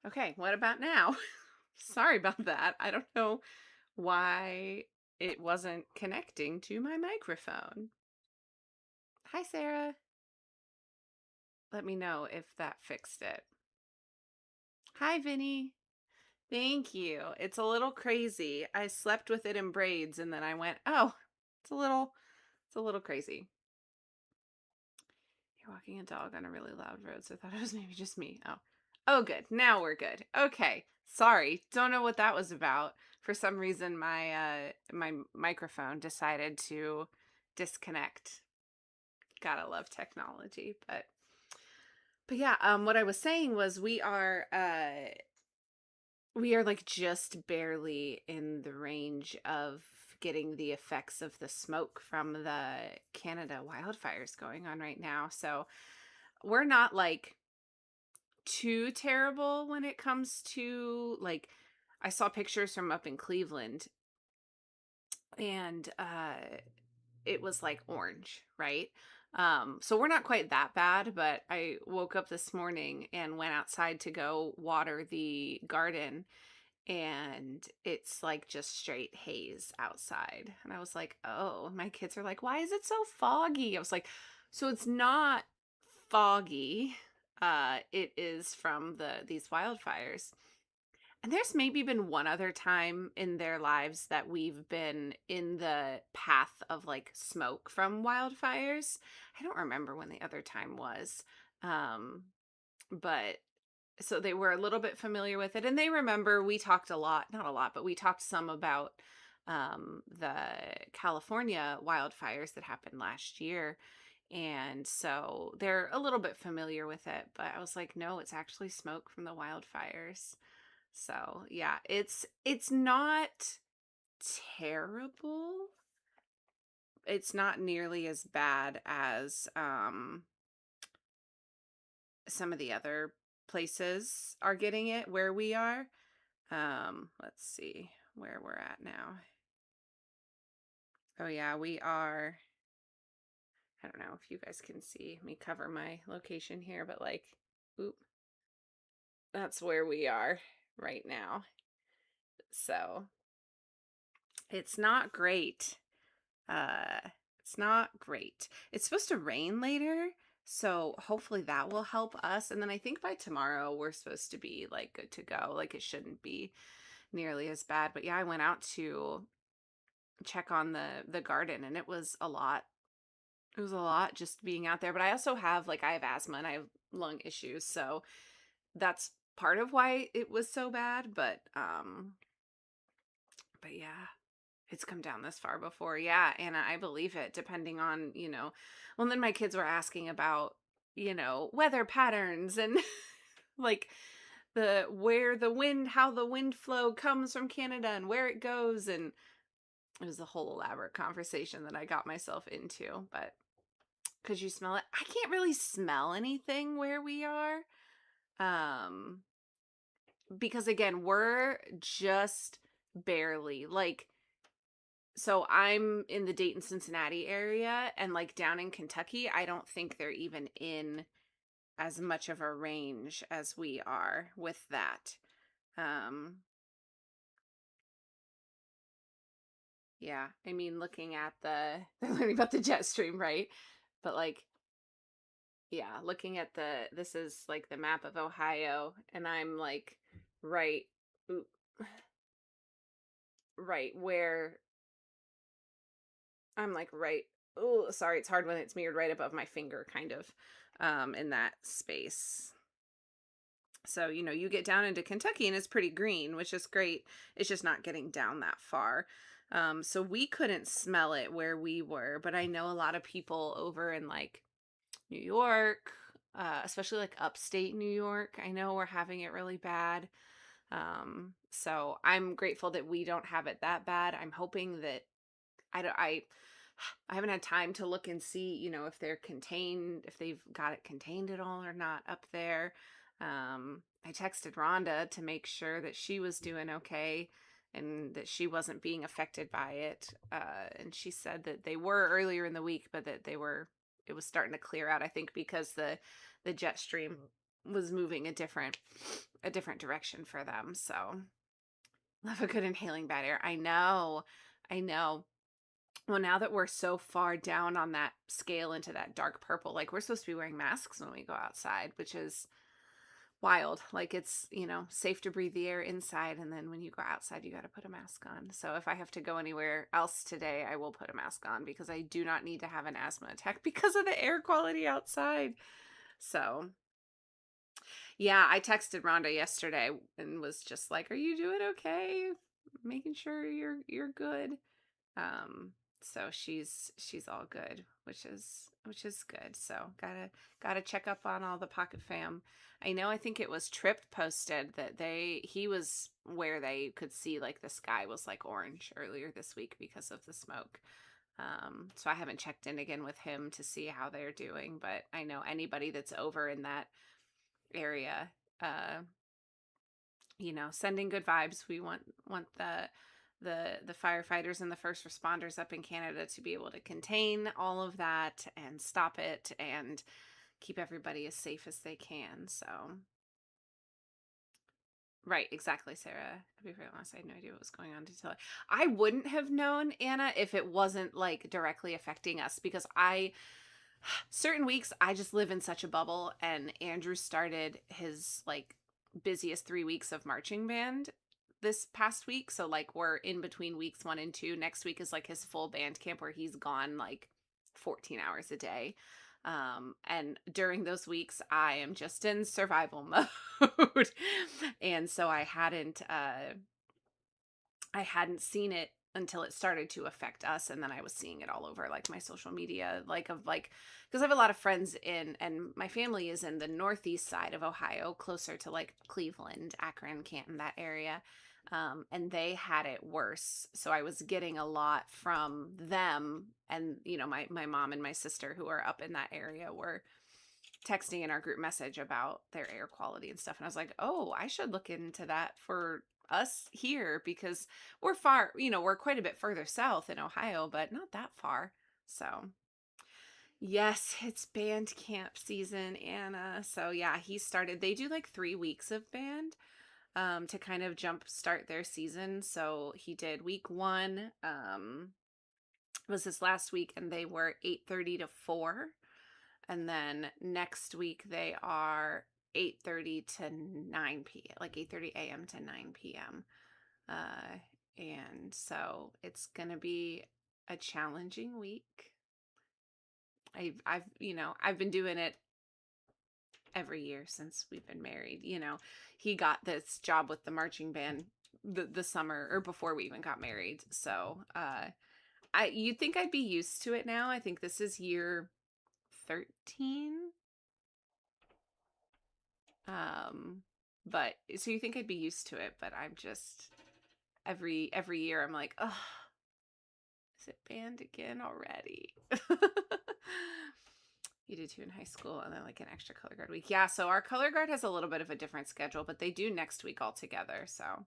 Okay, what about now? Sorry about that. I don't know why it wasn't connecting to my microphone. Hi, Sarah. Let me know if that fixed it. Hi, Vinny. Thank you. It's a little crazy. I slept with it in braids and then I went, "Oh, it's a little crazy." You're walking a dog on a really loud road, so I thought it was maybe just me. Oh. Oh, good. Now we're good. Okay. Sorry. Don't know what that was about. For some reason my microphone decided to disconnect. Gotta love technology, but yeah, what I was saying was we are like just barely in the range of getting the effects of the smoke from the Canada wildfires going on right now. So we're not like too terrible when it comes to like I saw pictures from up in Cleveland and it was like orange, right? So we're not quite that bad, but I woke up this morning and went outside to go water the garden and it's like just straight haze outside. And I was like, "Oh," my kids are like, "Why is it so foggy?" I was like, "So it's not foggy. It is from these wildfires." And there's maybe been one other time in their lives that we've been in the path of like smoke from wildfires. I don't remember when the other time was. Um, but so they were a little bit familiar with it and they remember we talked a lot, not a lot, but we talked some about the California wildfires that happened last year. And so they're a little bit familiar with it, but I was like, no, it's actually smoke from the wildfires. So, yeah, it's not terrible. It's not nearly as bad as some of the other places are getting it where we are. Let's see where we're at now. Oh yeah, we are. I don't know if you guys can see me cover my location here, but like, oop, that's where we are right now. So it's not great. Uh, it's not great. It's supposed to rain later, so hopefully that will help us. And then I think by tomorrow we're supposed to be like good to go. Like it shouldn't be nearly as bad. But yeah, I went out to check on the garden and it was a lot. It was a lot just being out there. But I also have like I have asthma and I have lung issues, so that's part of why it was so bad. But yeah, it's come down this far before. Yeah, and I believe it, depending on, well, then my kids were asking about, weather patterns and like how the wind flow comes from Canada and where it goes. And it was a whole elaborate conversation that I got myself into. But could you smell it? I can't really smell anything where we are. Um, because again, we're just barely like so I'm in the Dayton, Cincinnati area and like down in Kentucky, I don't think they're even in as much of a range as we are with that. Um yeah, I mean looking at they're learning about the jet stream, right? But like yeah, looking at this is like the map of Ohio and I'm like right oop, right where I'm like right. Oh, sorry, it's hard when it's mirrored right above my finger, kind of, in that space. So, you get down into Kentucky and it's pretty green, which is great. It's just not getting down that far. So we couldn't smell it where we were, but I know a lot of people over in like New York, especially like upstate New York, I know we're having it really bad. So I'm grateful that we don't have it that bad. I'm hoping that I don't I haven't had time to look and see, if they're contained, if they've got it contained at all or not up there. I texted Rhonda to make sure that she was doing okay and that she wasn't being affected by it. And she said that they were earlier in the week, but that it was starting to clear out, I think, because the jet stream was moving a different direction for them. So love a good inhaling bad air. I know. I know. Well, now that we're so far down on that scale into that dark purple, like we're supposed to be wearing masks when we go outside, which is wild. Like it's, safe to breathe the air inside. And then when you go outside, you got to put a mask on. So if I have to go anywhere else today, I will put a mask on because I do not need to have an asthma attack because of the air quality outside. So yeah, I texted Rhonda yesterday and was just like, "Are you doing okay? Making sure you're good." Um, so she's all good, which is good. So gotta check up on all the Pocket Fam. I think it was Trip posted that he was where they could see like the sky was like orange earlier this week because of the smoke. So I haven't checked in again with him to see how they're doing, but I know anybody that's over in that area, uh, sending good vibes. We want the firefighters and the first responders up in Canada to be able to contain all of that and stop it and keep everybody as safe as they can. So, right, exactly, Sarah. To be very honest, I had no idea what was going on until I wouldn't have known, Anna, if it wasn't like directly affecting us because certain weeks I just live in such a bubble, and Andrew started his like busiest 3 weeks of marching band this past week. So like we're in between weeks 1 and 2. Next week is like his full band camp where he's gone like 14 hours a day. And during those weeks I am just in survival mode. And so I hadn't seen it until it started to affect us, and then I was seeing it all over like my social media, like of like because I have a lot of friends in, and my family is in the northeast side of Ohio, closer to like Cleveland, Akron, Canton, that area. And they had it worse. So I was getting a lot from them, and my mom and my sister who are up in that area were texting in our group message about their air quality and stuff. And I was like, oh, I should look into that for us here because we're far, we're quite a bit further south in Ohio, but not that far. So, yes, it's band camp season, Anna. So, yeah, they do like 3 weeks of band to kind of jump start their season. So, he did week one, was this last week, and they were 8:30 to 4. And then next week they are 8:30 to 9 p.m., like 8:30 a.m. to 9 p.m. And so it's going to be a challenging week. I've been doing it every year since we've been married. He got this job with the marching band the summer or before we even got married. So, you'd think I'd be used to it now. I think this is year 13. But so you think I'd be used to it, but I'm just every year I'm like, oh, is it band again already? You did too in high school, and then like an extra color guard week. Yeah, so our color guard has a little bit of a different schedule, but they do next week all together. So you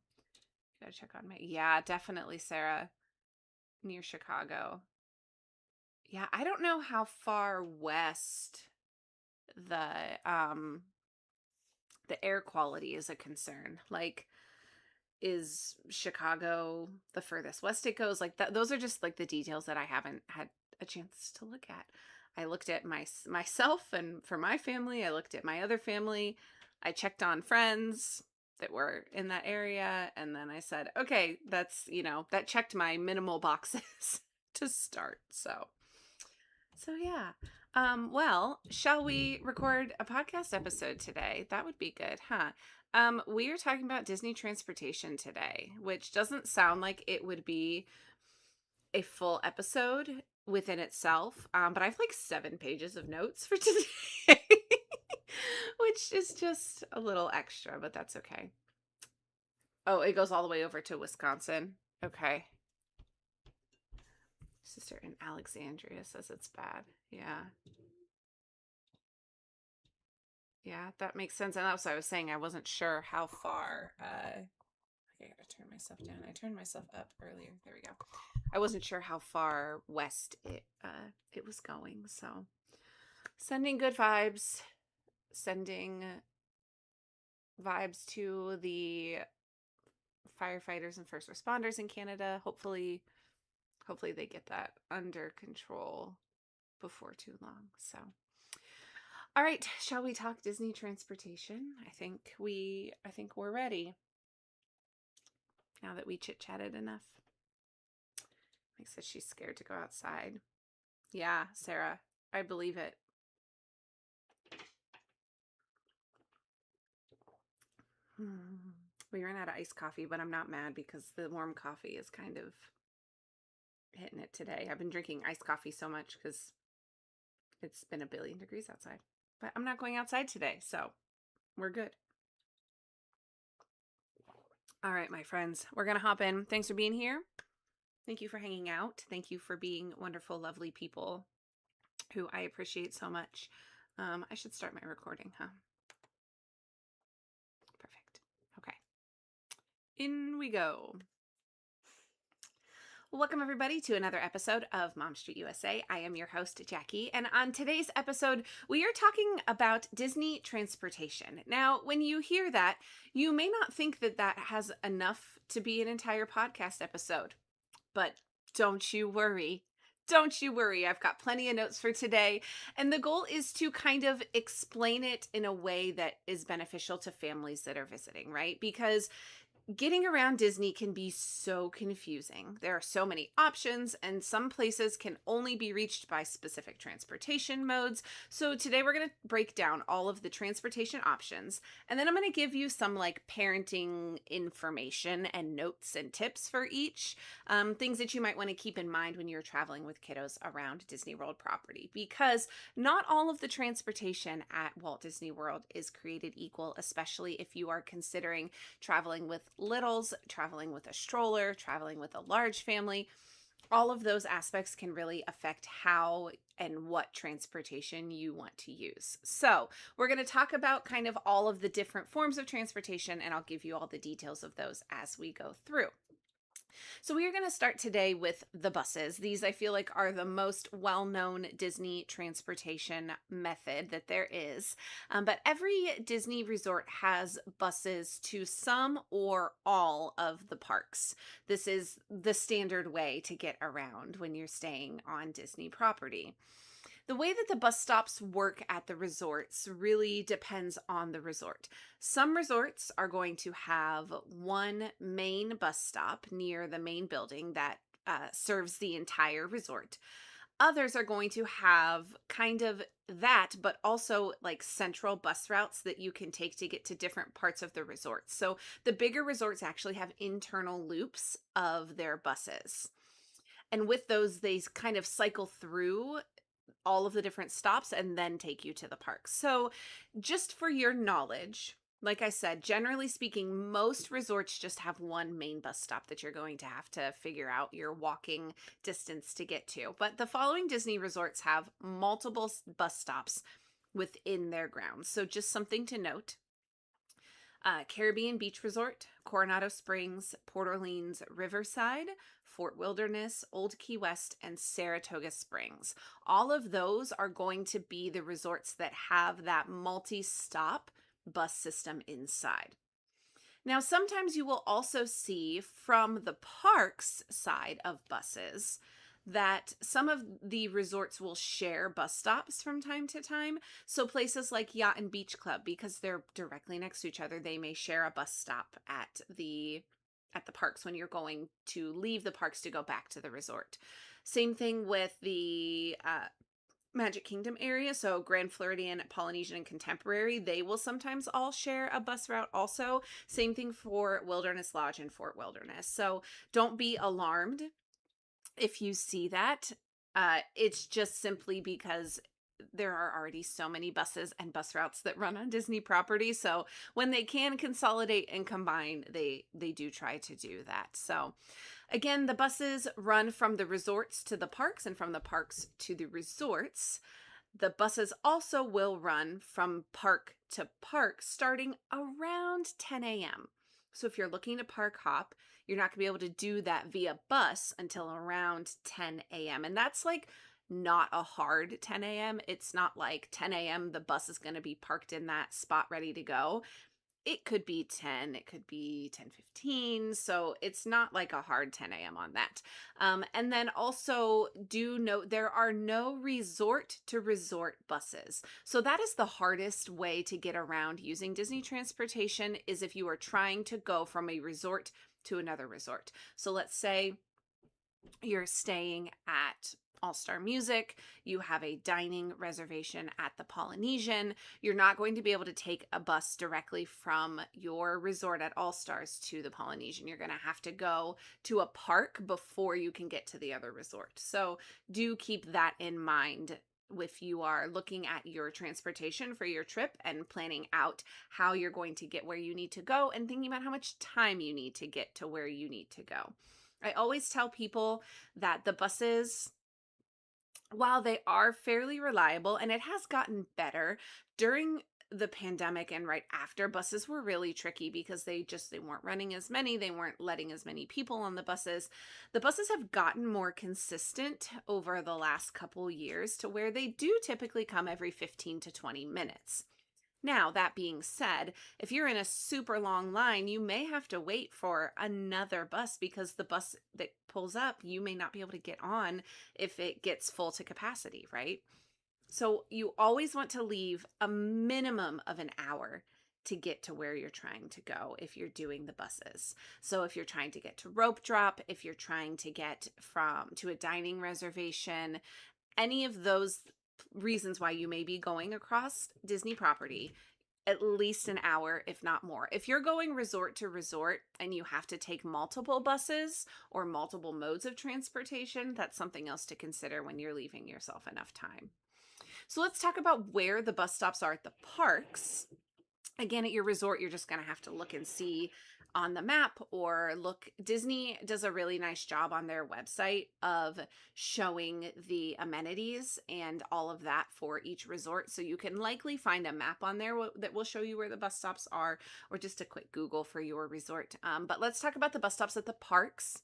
gotta check on me. Yeah, definitely, Sarah, near Chicago. Yeah, I don't know how far west the um the air quality is a concern. Like, is Chicago the furthest west it goes? Like that, those are just like the details that I haven't had a chance to look at. I looked at myself, and for my family, I looked at my other family. I checked on friends that were in that area, and then I said, okay, that checked my minimal boxes to start. So yeah. Well, shall we record a podcast episode today? That would be good, huh? We are talking about Disney transportation today, which doesn't sound like it would be a full episode within itself. But I have like 7 pages of notes for today, which is just a little extra, but that's okay. Oh, it goes all the way over to Wisconsin. Okay. Sister in Alexandria says it's bad. Yeah. Yeah, that makes sense. And that's what I was saying. I wasn't sure how far. I gotta turn myself down. I turned myself up earlier. There we go. I wasn't sure how far west it was going. So, sending good vibes. Sending vibes to the firefighters and first responders in Canada. Hopefully they get that under control before too long. So, all right, shall we talk Disney transportation? I think we're ready now that we chit-chatted enough. Mike says she's scared to go outside. Yeah, Sarah, I believe it. We ran out of iced coffee, but I'm not mad because the warm coffee is kind of hitting it today. I've been drinking iced coffee so much because it's been a billion degrees outside. But I'm not going outside today, so we're good. All right, my friends, we're going to hop in. Thanks for being here. Thank you for hanging out. Thank you for being wonderful, lovely people who I appreciate so much. I should start my recording, huh? Perfect. Okay. In we go. Welcome, everybody, to another episode of Mom Street USA. I am your host, Jackie, and on today's episode, we are talking about Disney transportation. Now, when you hear that, you may not think that that has enough to be an entire podcast episode, but don't you worry. Don't you worry. I've got plenty of notes for today, and the goal is to kind of explain it in a way that is beneficial to families that are visiting, right? Because getting around Disney can be so confusing. There are so many options, and some places can only be reached by specific transportation modes. So today we're going to break down all of the transportation options, and then I'm going to give you some like parenting information and notes and tips for each, things that you might want to keep in mind when you're traveling with kiddos around Disney World property, because not all of the transportation at Walt Disney World is created equal, especially if you are considering traveling with littles, traveling with a stroller, traveling with a large family. All of those aspects can really affect how and what transportation you want to use. So we're going to talk about kind of all of the different forms of transportation, and I'll give you all the details of those as we go through. So we are going to start today with the buses. These I feel like are the most well-known Disney transportation method that there is. But every Disney resort has buses to some or all of the parks. This is the standard way to get around when you're staying on Disney property. The way that the bus stops work at the resorts really depends on the resort. Some resorts are going to have one main bus stop near the main building that serves the entire resort. Others are going to have kind of that, but also like central bus routes that you can take to get to different parts of the resort. So the bigger resorts actually have internal loops of their buses. And with those, they kind of cycle through all of the different stops and then take you to the park. So just for your knowledge, like I said, generally speaking, most resorts just have one main bus stop that you're going to have to figure out your walking distance to get to. But the following Disney resorts have multiple bus stops within their grounds. So just something to note. Caribbean Beach Resort, Coronado Springs, Port Orleans, Riverside, Fort Wilderness, Old Key West, and Saratoga Springs. All of those are going to be the resorts that have that multi-stop bus system inside. Now, sometimes you will also see from the parks side of buses that some of the resorts will share bus stops from time to time. So places like Yacht and Beach Club, because they're directly next to each other, they may share a bus stop at the parks when you're going to leave the parks to go back to the resort. Same thing with the Magic Kingdom area, so Grand Floridian, Polynesian, and Contemporary, they will sometimes all share a bus route also. Same thing for Wilderness Lodge and Fort Wilderness. So don't be alarmed if you see that. It's just simply because there are already so many buses and bus routes that run on Disney property. So when they can consolidate and combine, they do try to do that. So again, the buses run from the resorts to the parks and from the parks to the resorts. The buses also will run from park to park starting around 10 a.m. So if you're looking to park hop, you're not going to be able to do that via bus until around 10 a.m. And that's like not a hard 10 a.m. It's not like 10 a.m. the bus is going to be parked in that spot ready to go. It could be 10, it could be 10:15. So it's not like a hard 10 a.m. on that. And then also do note there are no resort to resort buses. So that is the hardest way to get around using Disney transportation is if you are trying to go from a resort to another resort. So let's say you're staying at All Star Music, you have a dining reservation at the Polynesian, you're not going to be able to take a bus directly from your resort at All Stars to the Polynesian. You're going to have to go to a park before you can get to the other resort. So do keep that in mind if you are looking at your transportation for your trip and planning out how you're going to get where you need to go and thinking about how much time you need to get to where you need to go. I always tell people that the buses, while they are fairly reliable and it has gotten better during the pandemic and right after, buses were really tricky because they weren't running as many, they weren't letting as many people on the buses. The buses have gotten more consistent over the last couple years to where they do typically come every 15 to 20 minutes. Now, that being said, if you're in a super long line, you may have to wait for another bus because the bus that pulls up, you may not be able to get on if it gets full to capacity, right? So you always want to leave a minimum of an hour to get to where you're trying to go if you're doing the buses. So if you're trying to get to rope drop, if you're trying to get from to a dining reservation, any of those reasons why you may be going across Disney property, at least an hour, if not more. If you're going resort to resort and you have to take multiple buses or multiple modes of transportation, that's something else to consider when you're leaving yourself enough time. So let's talk about where the bus stops are at the parks. Again, at your resort, you're just going to have to look and see on the map or look. Disney does a really nice job on their website of showing the amenities and all of that for each resort. So you can likely find a map on there that will show you where the bus stops are, or just a quick Google for your resort. But let's talk about the bus stops at the parks,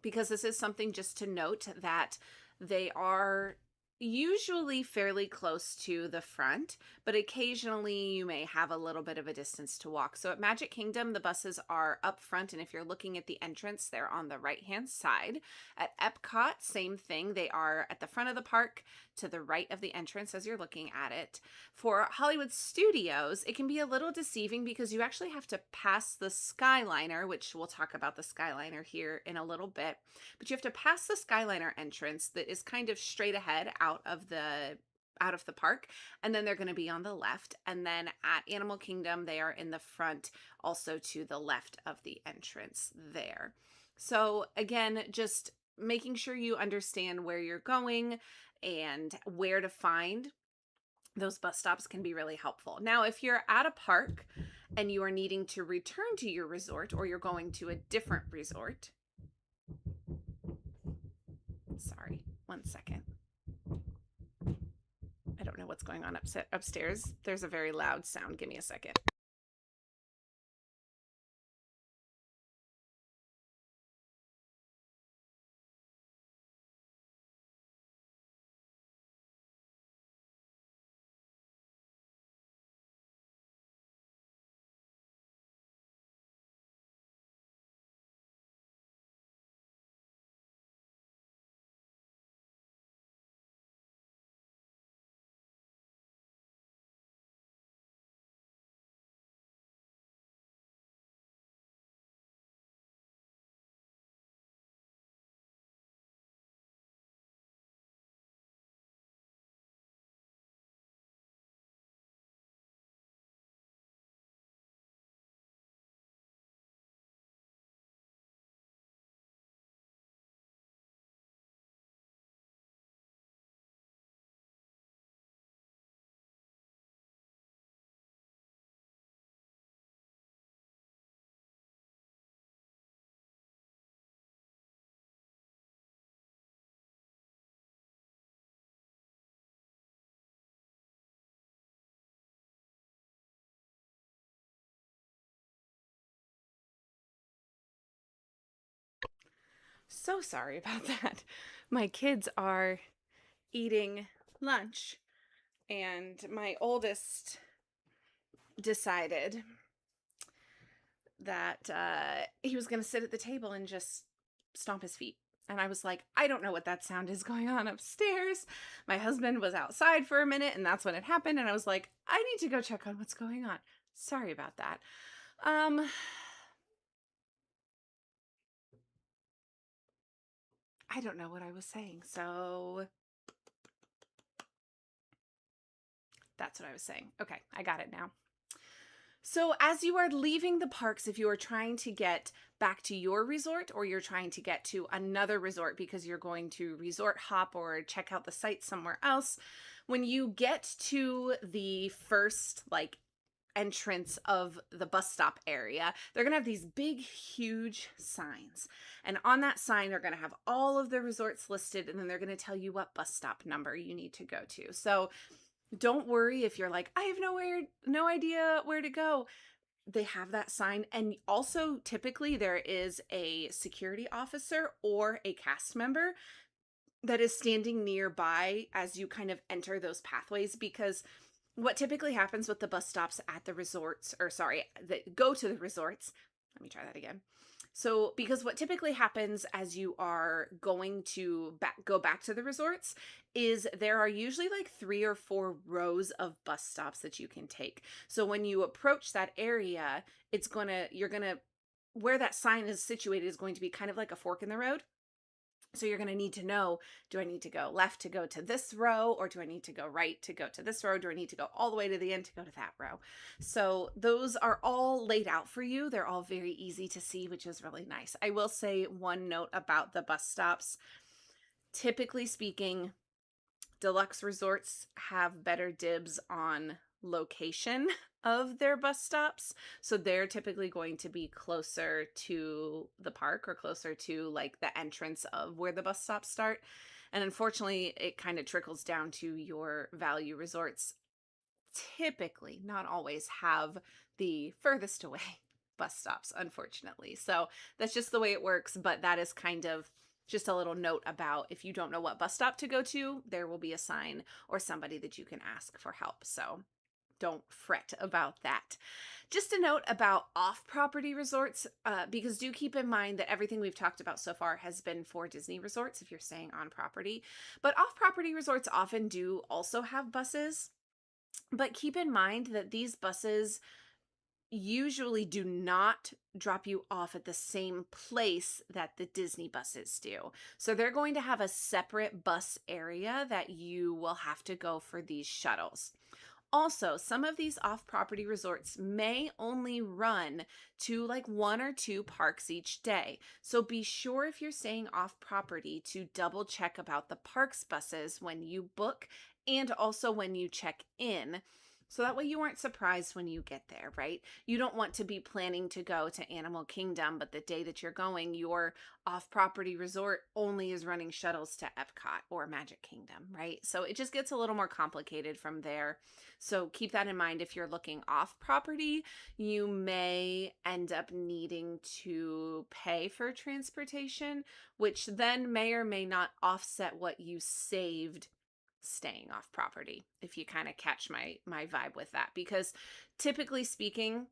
because this is something just to note that they are usually fairly close to the front, but occasionally you may have a little bit of a distance to walk. So at Magic Kingdom, the buses are up front, and if you're looking at the entrance, they're on the right-hand side. At Epcot, same thing. They are at the front of the park to the right of the entrance as you're looking at it. For Hollywood Studios, it can be a little deceiving because you actually have to pass the Skyliner, which we'll talk about the Skyliner here in a little bit, but you have to pass the Skyliner entrance that is kind of straight ahead out of the park, and then they're going to be on the left. And then at Animal Kingdom, they are in the front, also to the left of the entrance there. So again, just making sure you understand where you're going and where to find those bus stops can be really helpful. Now, if you're at a park and you are needing to return to your resort, or you're going to a different resort, sorry, one second. I don't know what's going on upstairs. There's a very loud sound. Give me a second. So sorry about that. My kids are eating lunch, and my oldest decided that he was going to sit at the table and just stomp his feet. And I was like, I don't know what that sound is going on upstairs. My husband was outside for a minute, and that's when it happened. And I was like, I need to go check on what's going on. Sorry about that. Um, I don't know what I was saying. So that's what I was saying. Okay, I got it now. So, as you are leaving the parks, if you are trying to get back to your resort or you're trying to get to another resort because you're going to resort hop or check out the sites somewhere else, when you get to the first entrance of the bus stop area, they're going to have these big, huge signs. And on that sign, they're going to have all of the resorts listed, and then they're going to tell you what bus stop number you need to go to. So, don't worry if you're like, I have no idea where to go. They have that sign. And also, typically, there is a security officer or a cast member that is standing nearby as you kind of enter those pathways, because what typically happens with the bus stops at the resorts, or sorry, that go to the resorts, let me try that again. So, because what typically happens as you are going to go back to the resorts is there are usually like 3 or 4 rows of bus stops that you can take. So when you approach that area, you're gonna, where that sign is situated is going to be kind of like a fork in the road. So you're going to need to know, do I need to go left to go to this row, or do I need to go right to go to this row? Do I need to go all the way to the end to go to that row? So those are all laid out for you. They're all very easy to see, which is really nice. I will say one note about the bus stops. Typically speaking, deluxe resorts have better dibs on location of their bus stops. So they're typically going to be closer to the park or closer to like the entrance of where the bus stops start. And unfortunately, it kind of trickles down to your value resorts. Typically, not always, have the furthest away bus stops, unfortunately. So that's just the way it works. But that is kind of just a little note about, if you don't know what bus stop to go to, there will be a sign or somebody that you can ask for help. So don't fret about that. Just a note about off-property resorts, because do keep in mind that everything we've talked about so far has been for Disney resorts if you're staying on property. But off-property resorts often do also have buses. But keep in mind that these buses usually do not drop you off at the same place that the Disney buses do. So they're going to have a separate bus area that you will have to go for these shuttles. Also, some of these off-property resorts may only run to like 1 or 2 parks each day. So be sure, if you're staying off-property, to double check about the parks buses when you book and also when you check in. So that way you aren't surprised when you get there, right? You don't want to be planning to go to Animal Kingdom, but the day that you're going, your off-property resort only is running shuttles to Epcot or Magic Kingdom, right? So it just gets a little more complicated from there. So keep that in mind. If you're looking off-property, you may end up needing to pay for transportation, which then may or may not offset what you saved staying off property, if you kind of catch my vibe with that. Because typically speaking,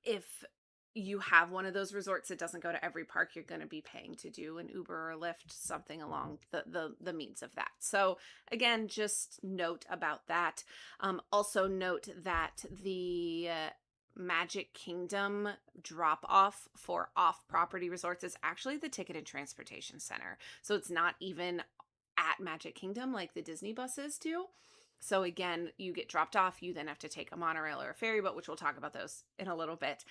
if you have one of those resorts that doesn't go to every park, you're going to be paying to do an Uber or Lyft, something along the means of that. So again, just note about that. Also note that the Magic Kingdom drop off for off property resorts is actually the Ticket and Transportation Center. So it's not even at Magic Kingdom like the Disney buses do. So again, you get dropped off, you then have to take a monorail or a ferry boat, which we'll talk about those in a little bit,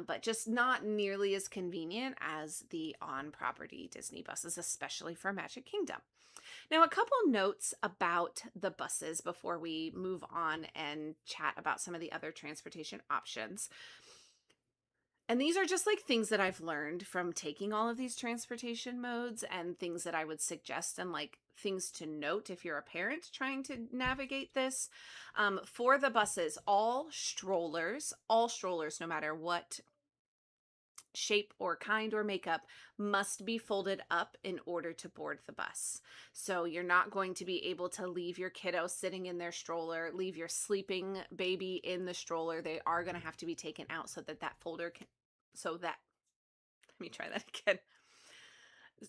but just not nearly as convenient as the on-property Disney buses, especially for Magic Kingdom. Now, a couple notes about the buses before we move on and chat about some of the other transportation options. And these are just like things that I've learned from taking all of these transportation modes, and things that I would suggest, and like things to note if you're a parent trying to navigate this. For the buses, all strollers, no matter what shape or kind or makeup, must be folded up in order to board the bus. So you're not going to be able to leave your kiddo sitting in their stroller, leave your sleeping baby in the stroller. They are going to have to be taken out so that that folder So that, let me try that again.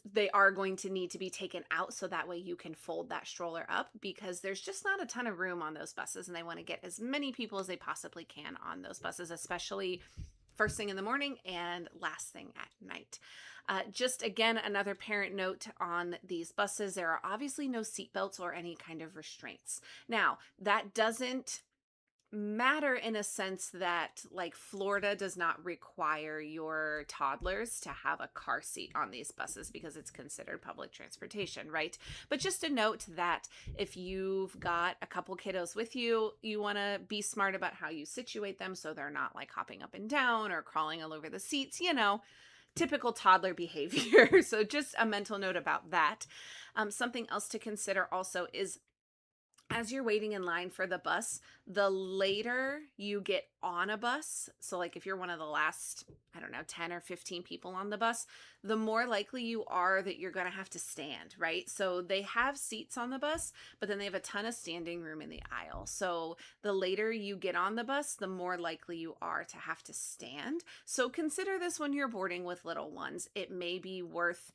They are going to need to be taken out so that way you can fold that stroller up, because there's just not a ton of room on those buses, and they want to get as many people as they possibly can on those buses, especially first thing in the morning and last thing at night. Just again, another parent note on these buses: there are obviously no seat belts or any kind of restraints. Now, that doesn't matter in a sense that, like, Florida does not require your toddlers to have a car seat on these buses because it's considered public transportation, right? But just a note that if you've got a couple kiddos with you, you want to be smart about how you situate them so they're not like hopping up and down or crawling all over the seats, typical toddler behavior. So just a mental note about that. Something else to consider also is, as you're waiting in line for the bus, the later you get on a bus, so like if you're one of the last, I don't know, 10 or 15 people on the bus, the more likely you are that you're going to have to stand, right? So they have seats on the bus, but then they have a ton of standing room in the aisle. So the later you get on the bus, the more likely you are to have to stand. So consider this when you're boarding with little ones. It may be worth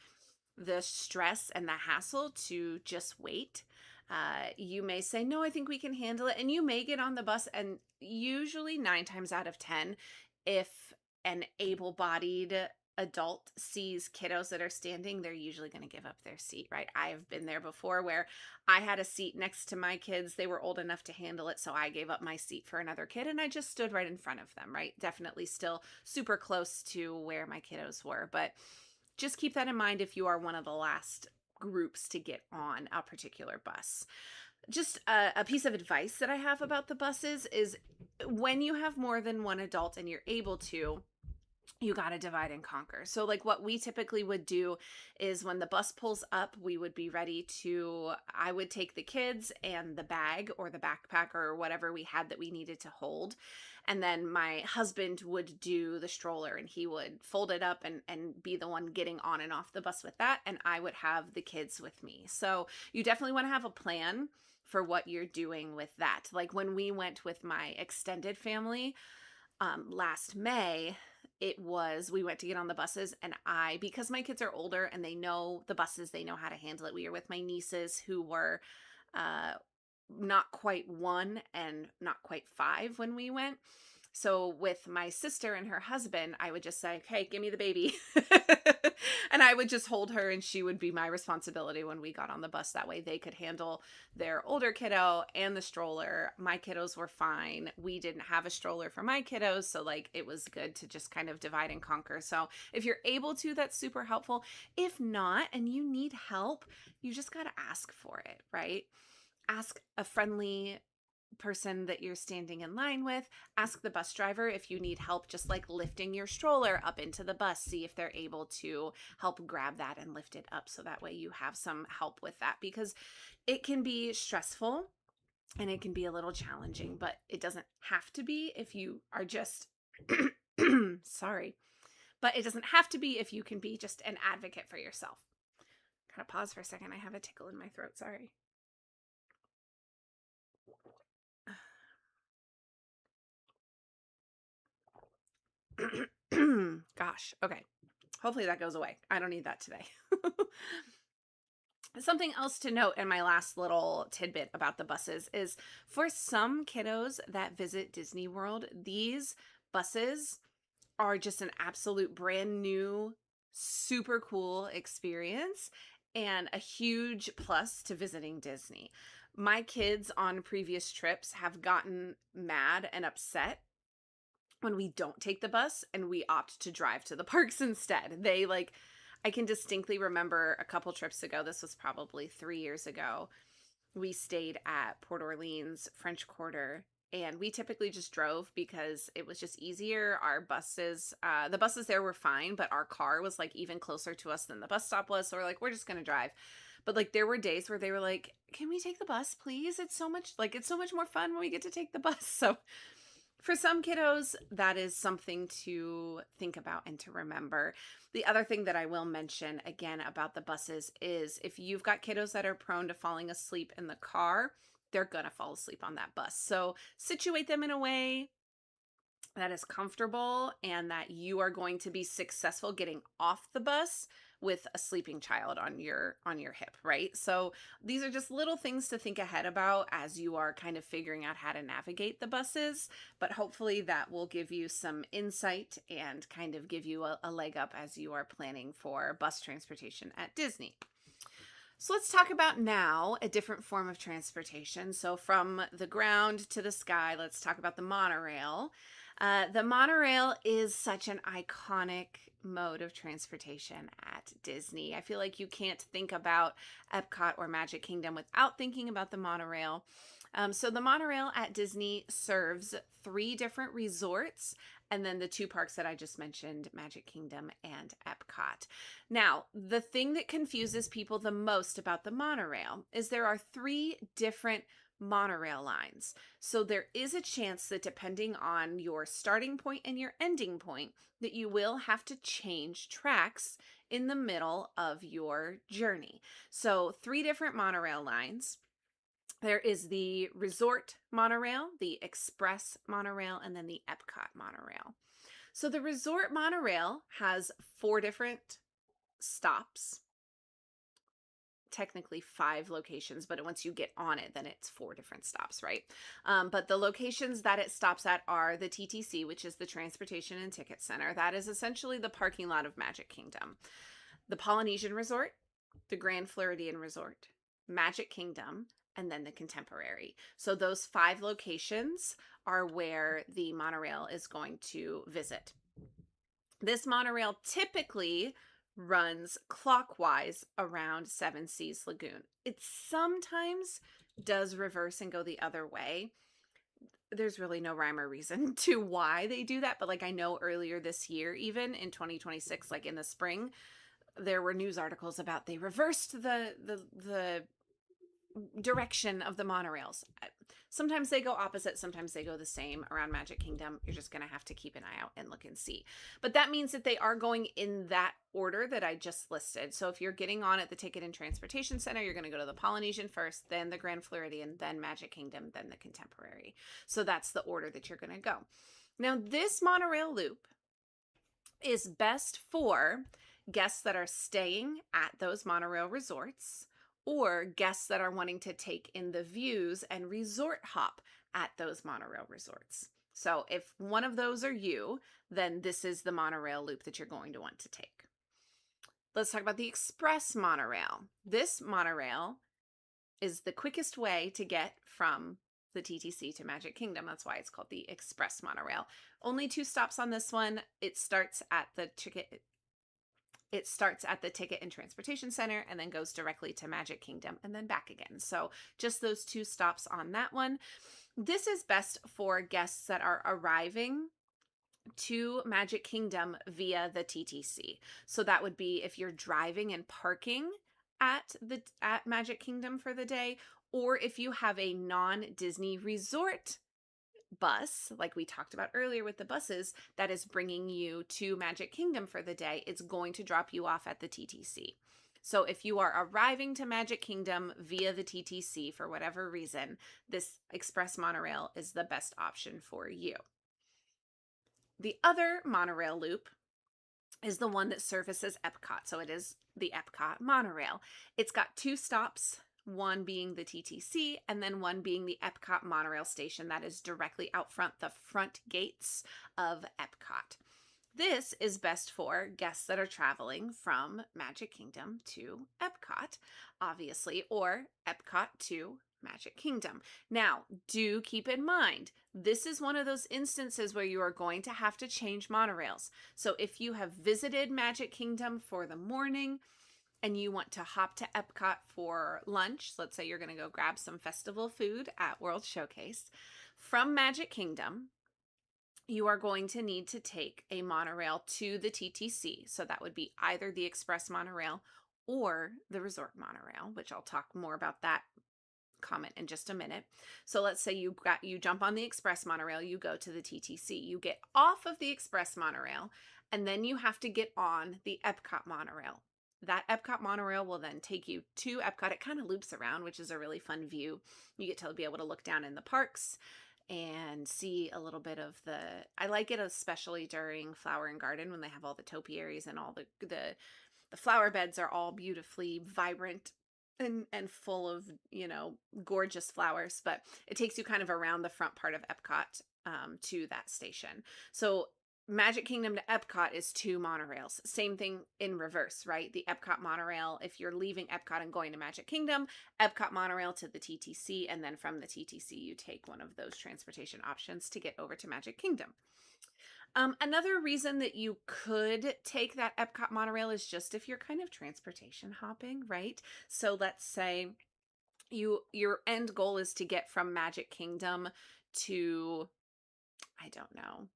the stress and the hassle to just wait. You may say, no, I think we can handle it. And you may get on the bus, and usually 9 times out of 10, if an able-bodied adult sees kiddos that are standing, they're usually going to give up their seat, right? I have been there before where I had a seat next to my kids. They were old enough to handle it, so I gave up my seat for another kid, and I just stood right in front of them, right? Definitely still super close to where my kiddos were, but just keep that in mind if you are one of the last groups to get on a particular bus. Just a piece of advice that I have about the buses is, when you have more than one adult and you're able to, you got to divide and conquer. So like what we typically would do is, when the bus pulls up, we would be ready to, I would take the kids and the bag or the backpack or whatever we had that we needed to hold. And then my husband would do the stroller, and he would fold it up and be the one getting on and off the bus with that. And I would have the kids with me. So you definitely want to have a plan for what you're doing with that. Like when we went with my extended family, last May, we went to get on the buses, and because my kids are older and they know the buses, they know how to handle it. We were with my nieces who were uh, not quite 1 and not quite 5 when we went. So with my sister and her husband, I would just say, hey, give me the baby. And I would just hold her, and she would be my responsibility when we got on the bus. That way they could handle their older kiddo and the stroller. My kiddos were fine. We didn't have a stroller for my kiddos, so like it was good to just kind of divide and conquer. So if you're able to, that's super helpful. If not, and you need help, you just got to ask for it, right? Ask a friendly person that you're standing in line with. Ask the bus driver if you need help, just like lifting your stroller up into the bus. See if they're able to help grab that and lift it up, so that way you have some help with that, because it can be stressful and it can be a little challenging, but it doesn't have to be if you are just sorry, but it doesn't have to be if you can be just an advocate for yourself. Gotta pause for a second. I have a tickle in my throat. Sorry. Gosh. Okay. Hopefully that goes away. I don't need that today. Something else to note in my last little tidbit about the buses is, for some kiddos that visit Disney World, these buses are just an absolute brand new, super cool experience and a huge plus to visiting Disney. My kids on previous trips have gotten mad and upset when we don't take the bus and we opt to drive to the parks instead. I can distinctly remember a couple trips ago, this was probably 3 years ago, we stayed at Port Orleans French Quarter, and we typically just drove because it was just easier. The buses there were fine, but our car was like even closer to us than the bus stop was. So we're like, we're just going to drive. But like there were days where they were like, can we take the bus, please? It's so much more fun when we get to take the bus. So for some kiddos, that is something to think about and to remember. The other thing that I will mention again about the buses is, if you've got kiddos that are prone to falling asleep in the car, they're going to fall asleep on that bus. So situate them in a way that is comfortable and that you are going to be successful getting off the bus with a sleeping child on your hip, right? So these are just little things to think ahead about as you are kind of figuring out how to navigate the buses, but hopefully that will give you some insight and kind of give you a leg up as you are planning for bus transportation at Disney. So let's talk about now a different form of transportation. So from the ground to the sky, let's talk about the monorail. The monorail is such an iconic mode of transportation at Disney. I feel like you can't think about Epcot or Magic Kingdom without thinking about the monorail. So the monorail at Disney serves 3 different resorts and then the 2 parks that I just mentioned, Magic Kingdom and Epcot. Now, the thing that confuses people the most about the monorail is there are 3 different monorail lines. So there is a chance that depending on your starting point and your ending point, that you will have to change tracks in the middle of your journey. So 3 different monorail lines. There is the resort monorail, the express monorail, and then the Epcot monorail. So the resort monorail has 4 different stops, technically 5 locations, but once you get on it, then it's 4 different stops, right? But the locations that it stops at are the TTC, which is the Transportation and Ticket Center. That is essentially the parking lot of Magic Kingdom. The Polynesian Resort, the Grand Floridian Resort, Magic Kingdom, and then the Contemporary. So those 5 locations are where the monorail is going to visit. This monorail typically runs clockwise around Seven Seas Lagoon. It sometimes does reverse and go the other way. There's really no rhyme or reason to why they do that, but like I know earlier this year, even in 2026, like in the spring, there were news articles about they reversed the direction of the monorails. Sometimes they go opposite, sometimes they go the same around Magic Kingdom. You're just going to have to keep an eye out and look and see. But that means that they are going in that order that I just listed. So if you're getting on at the Ticket and Transportation Center, you're going to go to the Polynesian first, then the Grand Floridian, then Magic Kingdom, then the Contemporary. So that's the order that you're going to go. Now, this monorail loop is best for guests that are staying at those monorail resorts or guests that are wanting to take in the views and resort hop at those monorail resorts. So if one of those are you, then this is the monorail loop that you're going to want to take. Let's talk about the express monorail. This monorail is the quickest way to get from the TTC to Magic Kingdom. That's why it's called the express monorail. Only 2 stops on this one. It starts at the Ticket and Transportation Center and then goes directly to Magic Kingdom and then back again. So just those 2 stops on that one. This is best for guests that are arriving to Magic Kingdom via the TTC. So that would be if you're driving and parking at Magic Kingdom for the day, or if you have a non-Disney resort bus, like we talked about earlier with the buses, that is bringing you to Magic Kingdom for the day, it's going to drop you off at the TTC. So if you are arriving to Magic Kingdom via the TTC for whatever reason, this express monorail is the best option for you. The other monorail loop is the one that services Epcot. So it is the Epcot monorail. It's got 2 stops, one being the TTC and then one being the Epcot monorail station that is directly out front, the front gates of Epcot. This is best for guests that are traveling from Magic Kingdom to Epcot, obviously, or Epcot to Magic Kingdom. Now, do keep in mind, this is one of those instances where you are going to have to change monorails. So if you have visited Magic Kingdom for the morning and you want to hop to Epcot for lunch, let's say you're going to go grab some festival food at World Showcase, from Magic Kingdom, you are going to need to take a monorail to the TTC. So that would be either the express monorail or the resort monorail, which I'll talk more about that comment in just a minute. So let's say you jump on the express monorail, you go to the TTC, you get off of the express monorail, and then you have to get on the Epcot monorail. That Epcot monorail will then take you to Epcot. It kind of loops around, which is a really fun view. You get to be able to look down in the parks. and see a little bit of I like it especially during Flower and Garden when they have all the topiaries and all the flower beds are all beautifully vibrant and full of, gorgeous flowers. But it takes you kind of around the front part of Epcot to that station. So Magic Kingdom to Epcot is 2 monorails. Same thing in reverse, right? The Epcot monorail, if you're leaving Epcot and going to Magic Kingdom, Epcot monorail to the TTC, and then from the TTC, you take one of those transportation options to get over to Magic Kingdom. Another reason that you could take that Epcot monorail is just if you're kind of transportation hopping, right? So let's say your end goal is to get from Magic Kingdom to, I don't know,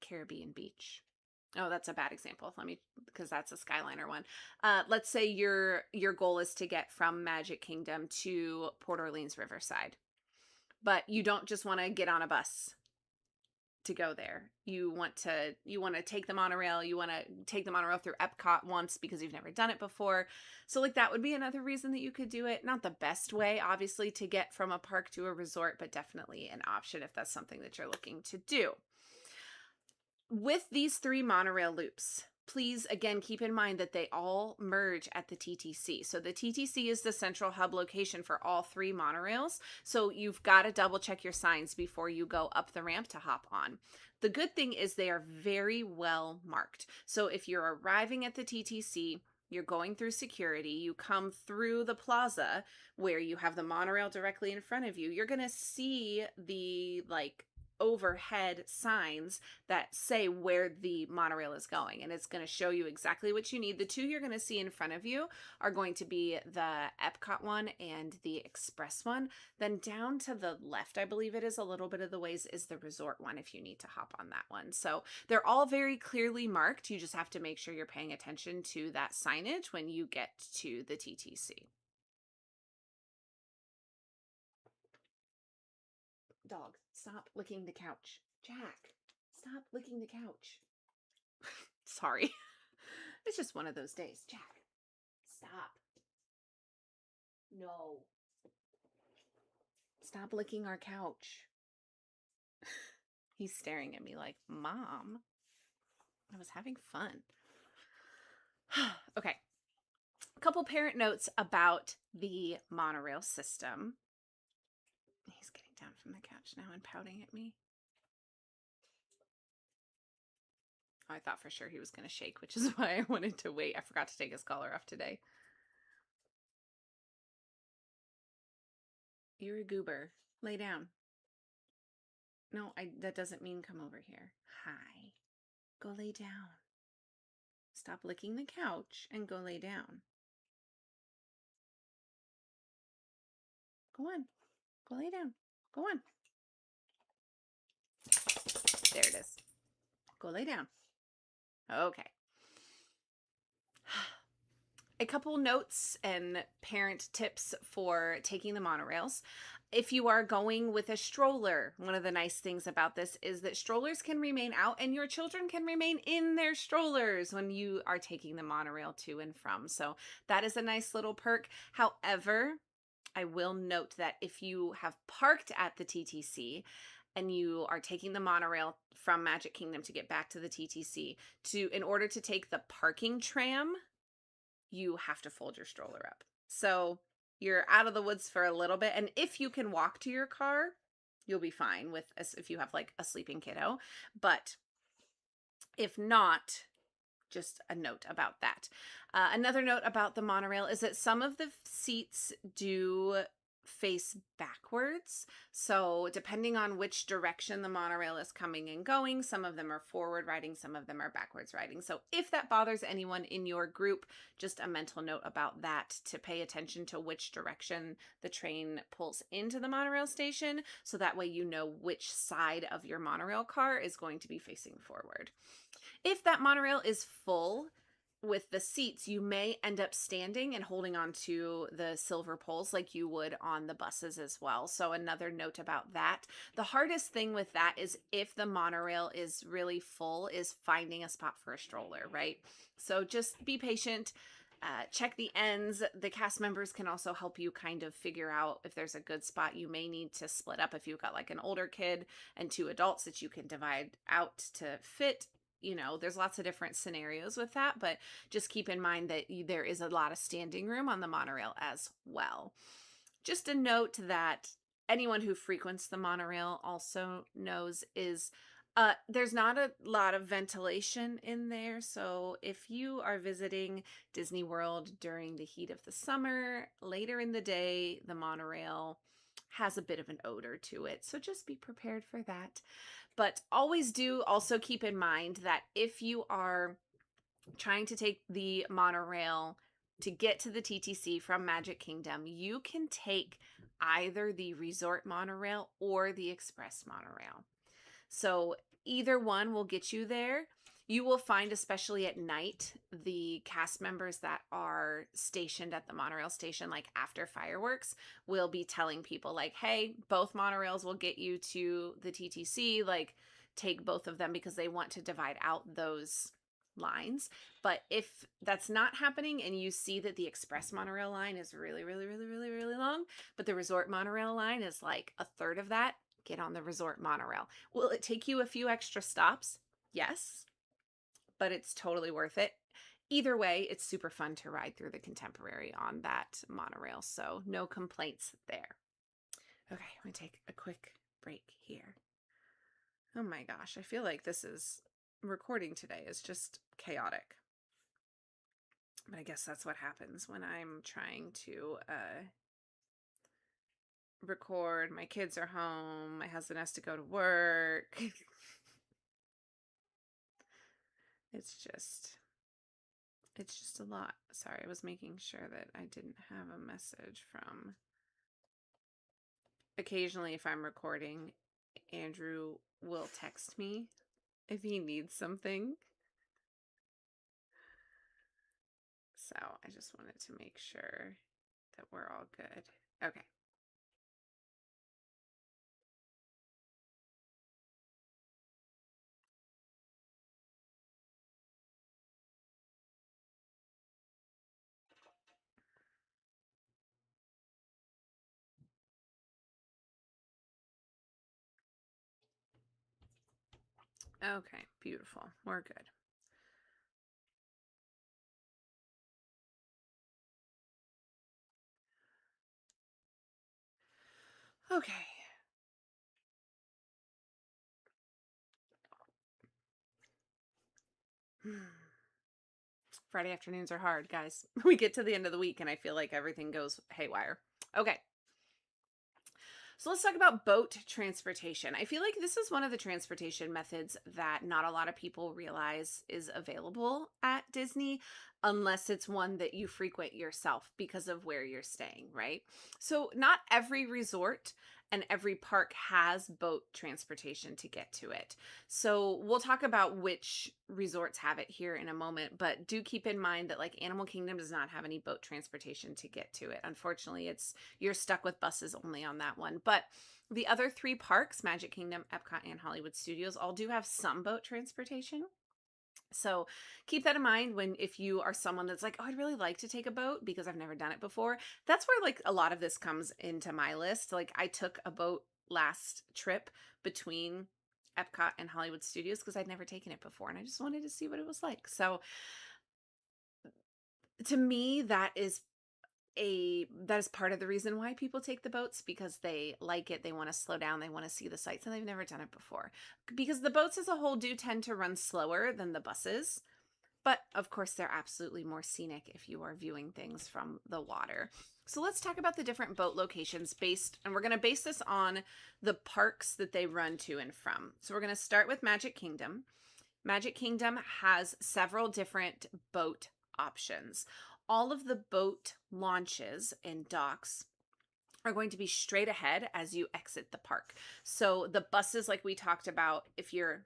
Caribbean Beach. Oh, that's a bad example. Because that's a Skyliner one. Let's say your goal is to get from Magic Kingdom to Port Orleans Riverside, but you don't just want to get on a bus to go there. You want to take the monorail. You want to take the monorail through Epcot once because you've never done it before. So like that would be another reason that you could do it. Not the best way, obviously, to get from a park to a resort, but definitely an option if that's something that you're looking to do. With these 3 monorail loops, please again keep in mind that they all merge at the TTC. So the TTC is the central hub location for all 3 monorails. So you've got to double check your signs before you go up the ramp to hop on. The good thing is they are very well marked. So if you're arriving at the TTC, you're going through security, you come through the plaza where you have the monorail directly in front of you, you're going to see the overhead signs that say where the monorail is going, and it's going to show you exactly what you need. The 2 you're going to see in front of you are going to be the Epcot one and the Express one. Then down to the left, I believe it is a little bit of the ways, is the resort one if you need to hop on that one. So they're all very clearly marked. You just have to make sure you're paying attention to that signage when you get to the TTC. Dog, stop licking the couch. Jack, stop licking the couch. Sorry. It's just one of those days. Jack, stop. No. Stop licking our couch. He's staring at me like, Mom, I was having fun. Okay. A couple parent notes about the monorail system. He's getting down from the couch now and pouting at me. I thought for sure he was going to shake, which is why I wanted to wait. I forgot to take his collar off today. You're a goober. Lay down. No, that doesn't mean come over here. Hi. Go lay down. Stop licking the couch and go lay down. Go on. Go lay down. Go on. There it is. Go lay down. Okay. A couple notes and parent tips for taking the monorails. If you are going with a stroller, one of the nice things about this is that strollers can remain out and your children can remain in their strollers when you are taking the monorail to and from. So that is a nice little perk. However, I will note that if you have parked at the TTC and you are taking the monorail from Magic Kingdom to get back to the TTC, in order to take the parking tram, you have to fold your stroller up. So you're out of the woods for a little bit. And if you can walk to your car, you'll be fine if you have like a sleeping kiddo. But if not, just a note about that. Another note about the monorail is that some of the seats do face backwards. So depending on which direction the monorail is coming and going, some of them are forward riding, some of them are backwards riding. So if that bothers anyone in your group, just a mental note about that, to pay attention to which direction the train pulls into the monorail station. So that way you know which side of your monorail car is going to be facing forward. If that monorail is full with the seats, you may end up standing and holding on to the silver poles like you would on the buses as well. So another note about that. The hardest thing with that is if the monorail is really full, is finding a spot for a stroller, right? So just be patient. check the ends. The cast members can also help you kind of figure out if there's a good spot. You may need to split up if you've got like an older kid and two adults that you can divide out to fit. You know, there's lots of different scenarios with that, but just keep in mind that there is a lot of standing room on the monorail as well. Just a note that anyone who frequents the monorail also knows is there's not a lot of ventilation in there. So if you are visiting Disney World during the heat of the summer, later in the day, the monorail has a bit of an odor to it. So just be prepared for that. But always do also keep in mind that if you are trying to take the monorail to get to the TTC from Magic Kingdom, you can take either the resort monorail or the express monorail. So either one will get you there. You will find, especially at night, the cast members that are stationed at the monorail station, like after fireworks, will be telling people like, hey, both monorails will get you to the TTC, like take both of them, because they want to divide out those lines. But if that's not happening and you see that the express monorail line is really, really, really, really, really long, but the resort monorail line is like a third of that, get on the resort monorail. Will it take you a few extra stops? Yes, but it's totally worth it. Either way, it's super fun to ride through the Contemporary on that monorail, so no complaints there. Okay, I'm gonna take a quick break here. Oh my gosh, I feel like recording today is just chaotic. But I guess that's what happens when I'm trying to record. My kids are home. My husband has to go to work. It's just a lot. Sorry, I was making sure that I didn't have a message from. Occasionally, if I'm recording, Andrew will text me if he needs something. So I just wanted to make sure that we're all good. Okay. Okay, beautiful. We're good. Okay. Friday afternoons are hard, guys. We get to the end of the week and I feel like everything goes haywire. Okay. So let's talk about boat transportation. I feel like this is one of the transportation methods that not a lot of people realize is available at Disney, unless it's one that you frequent yourself because of where you're staying, right? So not every resort and every park has boat transportation to get to it. So we'll talk about which resorts have it here in a moment, but do keep in mind that like Animal Kingdom does not have any boat transportation to get to it. Unfortunately, you're stuck with buses only on that one. But the other three parks, Magic Kingdom, Epcot, and Hollywood Studios, all do have some boat transportation. So keep that in mind if you are someone that's like, oh, I'd really like to take a boat because I've never done it before. That's where like a lot of this comes into my list. Like I took a boat last trip between Epcot and Hollywood Studios because I'd never taken it before and I just wanted to see what it was like. So to me, that is part of the reason why people take the boats, because they like it, they want to slow down, they want to see the sights, and they've never done it before. Because the boats as a whole do tend to run slower than the buses, but of course they're absolutely more scenic if you are viewing things from the water. So let's talk about the different boat locations and we're going to base this on the parks that they run to and from. So we're going to start with Magic Kingdom. Magic Kingdom has several different boat options. All of the boat launches and docks are going to be straight ahead as you exit the park. So the buses, like we talked about, if you're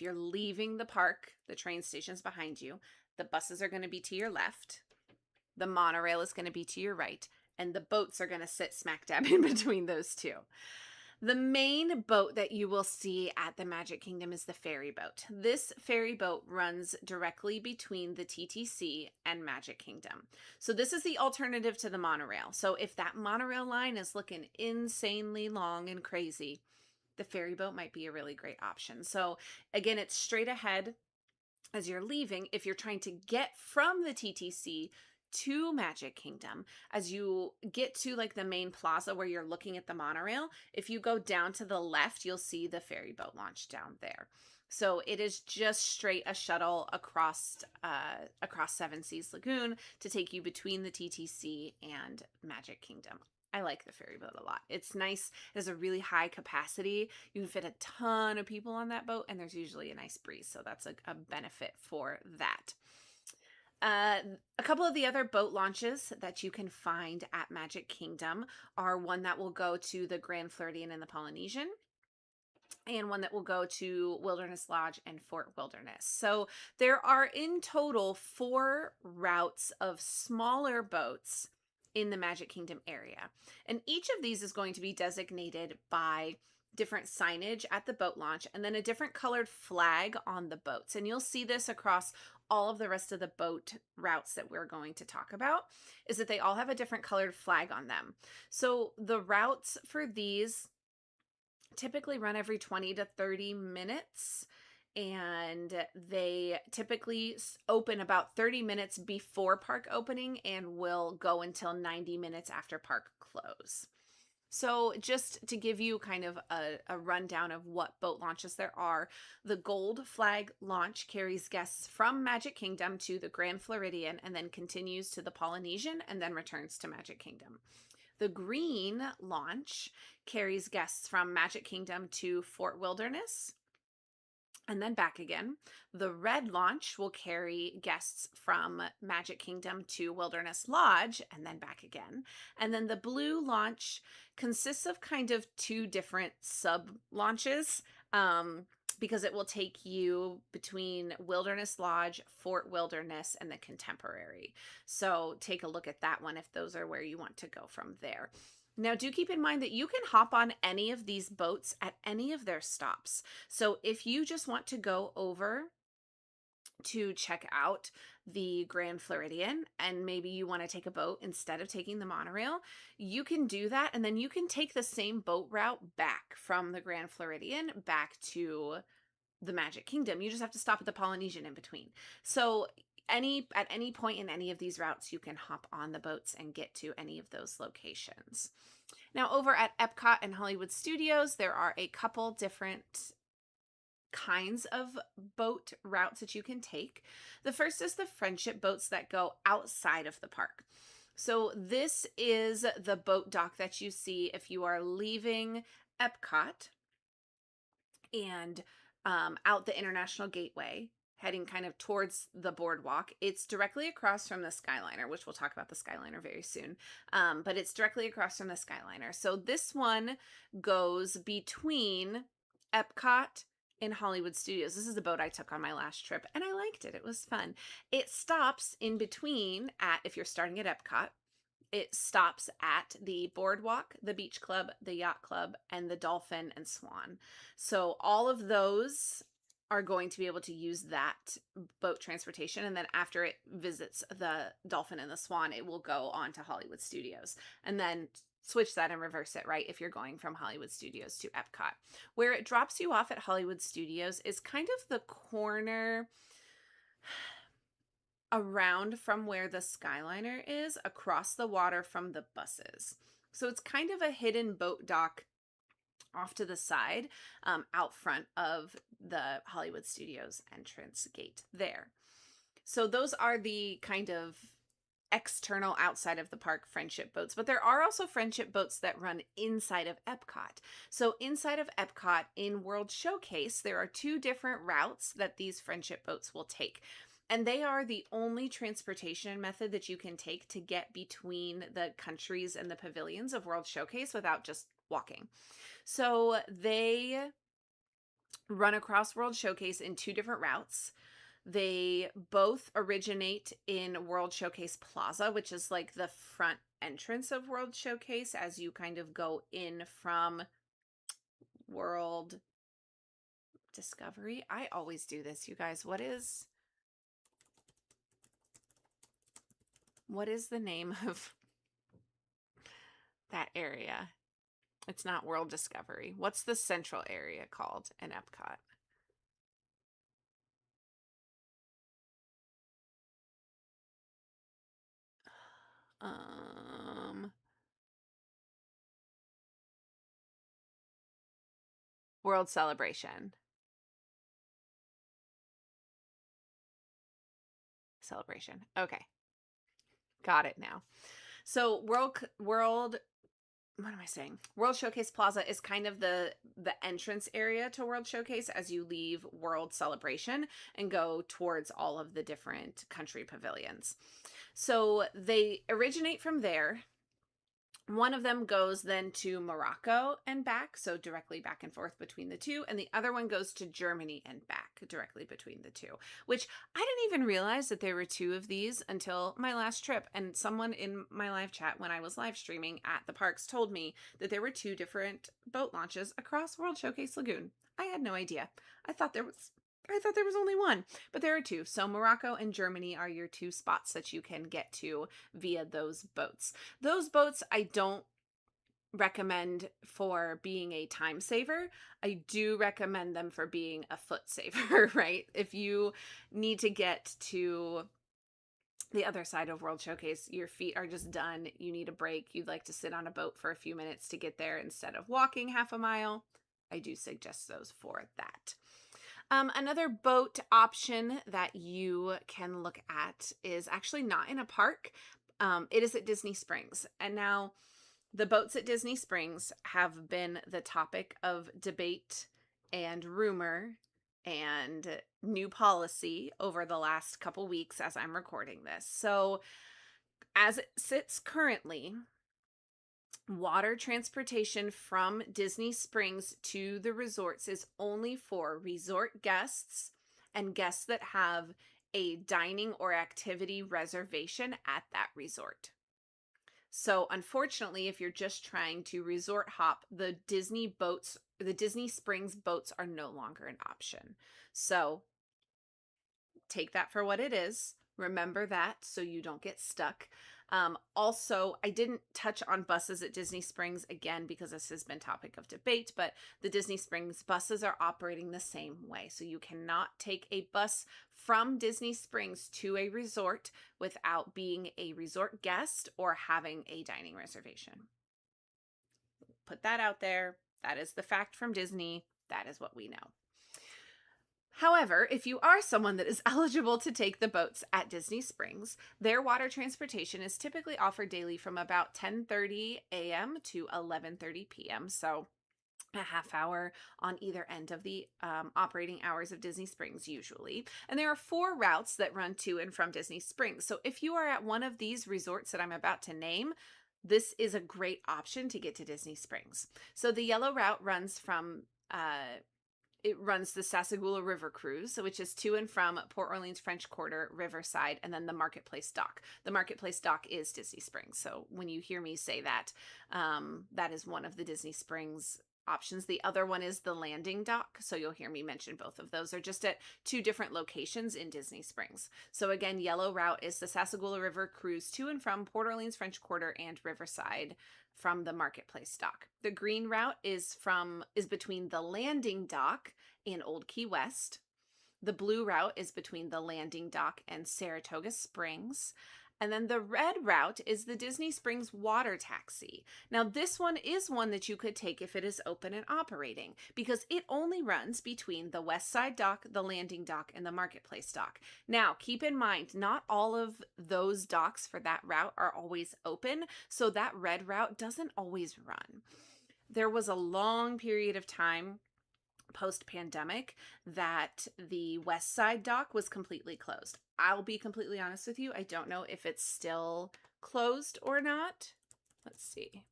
leaving the park, the train station's behind you, the buses are going to be to your left, the monorail is going to be to your right, and the boats are going to sit smack dab in between those two. The main boat that you will see at the Magic Kingdom is the ferry boat. This ferry boat runs directly between the TTC and Magic Kingdom. So this is the alternative to the monorail. So if that monorail line is looking insanely long and crazy, the ferry boat might be a really great option. So again, it's straight ahead as you're leaving. If you're trying to get from the TTC to Magic Kingdom, as you get to like the main plaza where you're looking at the monorail, if you go down to the left, you'll see the ferry boat launch down there. So it is just straight a shuttle across Seven Seas Lagoon to take you between the TTC and Magic Kingdom. I like the ferry boat a lot. It's nice. It has a really high capacity. You can fit a ton of people on that boat, and there's usually a nice breeze. So that's a benefit for that. A couple of the other boat launches that you can find at Magic Kingdom are one that will go to the Grand Floridian and the Polynesian, and one that will go to Wilderness Lodge and Fort Wilderness. So there are in total 4 routes of smaller boats in the Magic Kingdom area. And each of these is going to be designated by different signage at the boat launch and then a different colored flag on the boats. And you'll see this across all of the rest of the boat routes that we're going to talk about, is that they all have a different colored flag on them. So the routes for these typically run every 20 to 30 minutes, and they typically open about 30 minutes before park opening and will go until 90 minutes after park close. So just to give you kind of a rundown of what boat launches there are, the Gold Flag launch carries guests from Magic Kingdom to the Grand Floridian and then continues to the Polynesian and then returns to Magic Kingdom. The Green launch carries guests from Magic Kingdom to Fort Wilderness and then back again. The Red launch will carry guests from Magic Kingdom to Wilderness Lodge and then back again. And then the Blue launch consists of kind of 2 different sub launches, because it will take you between Wilderness Lodge, Fort Wilderness, and the Contemporary. So take a look at that one if those are where you want to go from there. Now, do keep in mind that you can hop on any of these boats at any of their stops. So if you just want to go over to check out the Grand Floridian and maybe you want to take a boat instead of taking the monorail, you can do that. And then you can take the same boat route back from the Grand Floridian back to the Magic Kingdom. You just have to stop at the Polynesian in between. So at any point in any of these routes, you can hop on the boats and get to any of those locations. Now, over at Epcot and Hollywood Studios, there are a couple different kinds of boat routes that you can take. The first is the friendship boats that go outside of the park. So this is the boat dock that you see if you are leaving Epcot and out the International Gateway, heading kind of towards the boardwalk. It's directly across from the Skyliner, which we'll talk about the Skyliner very soon. But it's directly across from the Skyliner. So this one goes between Epcot and Hollywood Studios. This is the boat I took on my last trip, and I liked it. It was fun. It stops in between if you're starting at Epcot, it stops at the boardwalk, the beach club, the yacht club, and the dolphin and swan. So all of those are going to be able to use that boat transportation. And then after it visits the dolphin and the swan, it will go on to Hollywood Studios and then switch that and reverse it, right? If you're going from Hollywood Studios to Epcot. Where it drops you off at Hollywood Studios is kind of the corner around from where the Skyliner is, across the water from the buses. So it's kind of a hidden boat dock off to the side, out front of the Hollywood Studios entrance gate there. So those are the kind of external outside of the park friendship boats, but there are also friendship boats that run inside of Epcot. So inside of Epcot in World Showcase, there are 2 different routes that these friendship boats will take. And they are the only transportation method that you can take to get between the countries and the pavilions of World Showcase without just walking. So they run across World Showcase in 2 different routes. They both originate in World Showcase Plaza, which is like the front entrance of World Showcase as you kind of go in from World Discovery. I always do this, you guys. What is the name of that area? It's not World Discovery. What's the central area called in Epcot? Um, World Celebration. Celebration. Okay. Got it now. So World what am I saying? World Showcase Plaza is kind of the entrance area to World Showcase as you leave World Celebration and go towards all of the different country pavilions. So they originate from there. One of them goes then to Morocco and back, so directly back and forth between the two. And the other one goes to Germany and back, directly between the two, which I didn't even realize that there were two of these until my last trip. And someone in my live chat when I was live streaming at the parks told me that there were two different boat launches across World Showcase Lagoon. I had no idea. I thought there was only one, but there are two. So Morocco and Germany are your two spots that you can get to via those boats. Those boats I don't recommend for being a time saver. I do recommend them for being a foot saver, right? If you need to get to the other side of World Showcase, your feet are just done, you need a break, you'd like to sit on a boat for a few minutes to get there instead of walking half a mile, I do suggest those for that. Another boat option that you can look at is actually not in a park. It is at Disney Springs. And now the boats at Disney Springs have been the topic of debate and rumor and new policy over the last couple weeks as I'm recording this. So as it sits currently, water transportation from Disney Springs to the resorts is only for resort guests and guests that have a dining or activity reservation at that resort. So unfortunately, if you're just trying to resort hop, the Disney Springs boats are no longer an option. So take that for what it is. Remember that so you don't get stuck. Also, I didn't touch on buses at Disney Springs again because this has been topic of debate, but the Disney Springs buses are operating the same way. So you cannot take a bus from Disney Springs to a resort without being a resort guest or having a dining reservation. Put that out there. That is the fact from Disney. That is what we know. However, if you are someone that is eligible to take the boats at Disney Springs, their water transportation is typically offered daily from about 10:30 a.m. to 11:30 p.m. So a half hour on either end of the operating hours of Disney Springs usually. And there are 4 routes that run to and from Disney Springs. So if you are at one of these resorts that I'm about to name, this is a great option to get to Disney Springs. So the yellow route runs from it runs the Sassagoula River Cruise, which is to and from Port Orleans French Quarter, Riverside, and then the Marketplace Dock. The Marketplace Dock is Disney Springs. So when you hear me say that, that is one of the Disney Springs options. The other one is the Landing Dock. So you'll hear me mention both of those. Are just at 2 different locations in Disney Springs. So again, yellow route is the Sassagoula River Cruise to and from Port Orleans French Quarter and Riverside from the Marketplace Dock. The green route is between the Landing Dock and Old Key West. The blue route is between the Landing Dock and Saratoga Springs. And then the red route is the Disney Springs water taxi. Now, this one is one that you could take if it is open and operating because it only runs between the West Side Dock, the Landing Dock, and the Marketplace Dock. Now, keep in mind, not all of those docks for that route are always open, so that red route doesn't always run. There was a long period of time post-pandemic that the West Side Dock was completely closed. I'll be completely honest with you. I don't know if it's still closed or not. Let's see.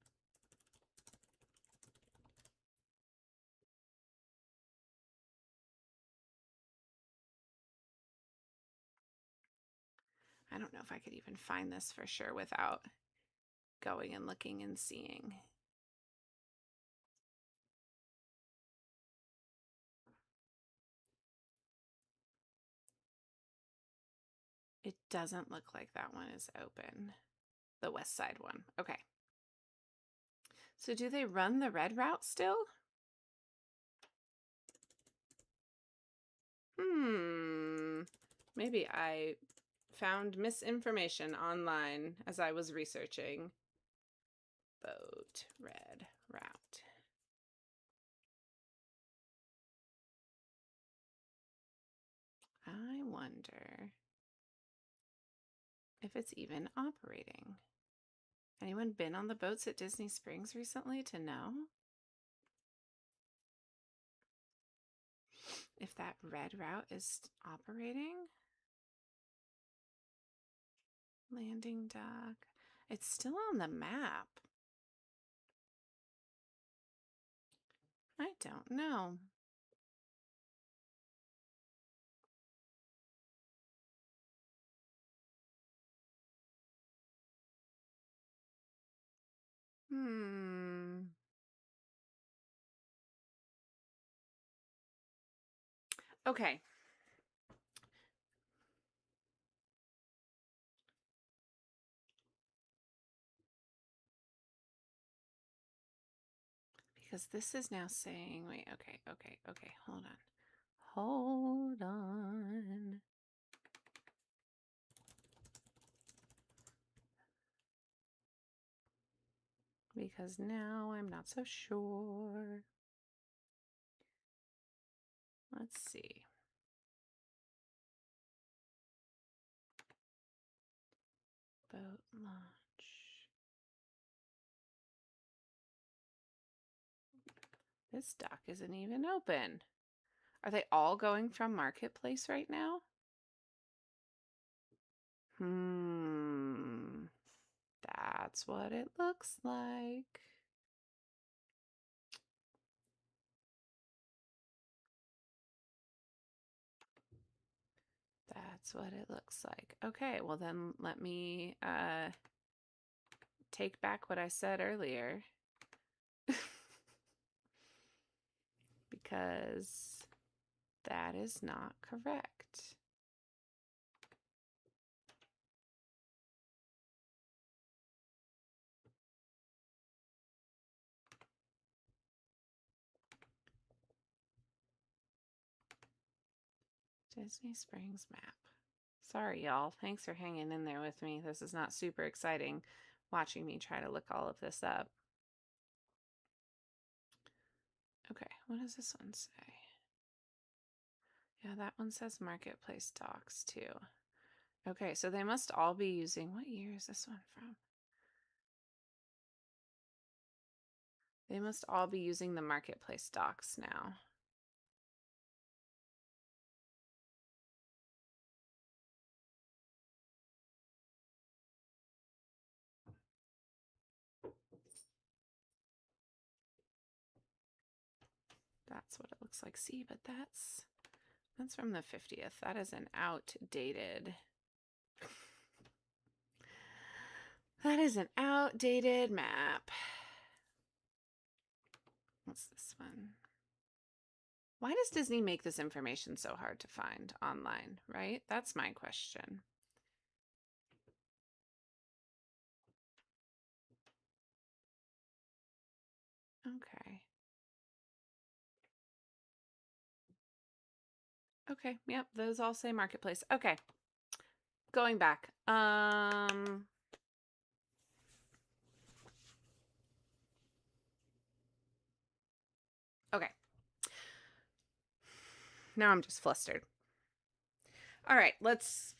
I don't know if I could even find this for sure without going and looking and seeing. It doesn't look like that one is open. The west side one. Okay. So do they run the red route still? Maybe I found misinformation online as I was researching. Boat red route. I wonder if it's even operating. Anyone been on the boats at Disney Springs recently to know if that red route is operating? Landing dock. It's still on the map. I don't know. Okay. Because this is now saying, wait, okay, hold on. Hold on. Because now I'm not so sure. Let's see. Boat launch. This dock isn't even open. Are they all going from Marketplace right now? That's what it looks like. That's what it looks like. Okay, well then let me take back what I said earlier. Because that is not correct. Disney Springs map. Sorry, y'all. Thanks for hanging in there with me. This is not super exciting watching me try to look all of this up. Okay, what does this one say? Yeah, that one says Marketplace Docks too. Okay, so they must all be using, what year is this one from? They must all be using the Marketplace Docks now. That's what it looks like. See, but that's from the 50th. That is an outdated. That is an outdated map. What's this one? Why does Disney make this information so hard to find online, right? That's my question. Okay. Okay, yep, those all say Marketplace. Okay. Going back. Okay. Now I'm just flustered. All right, let's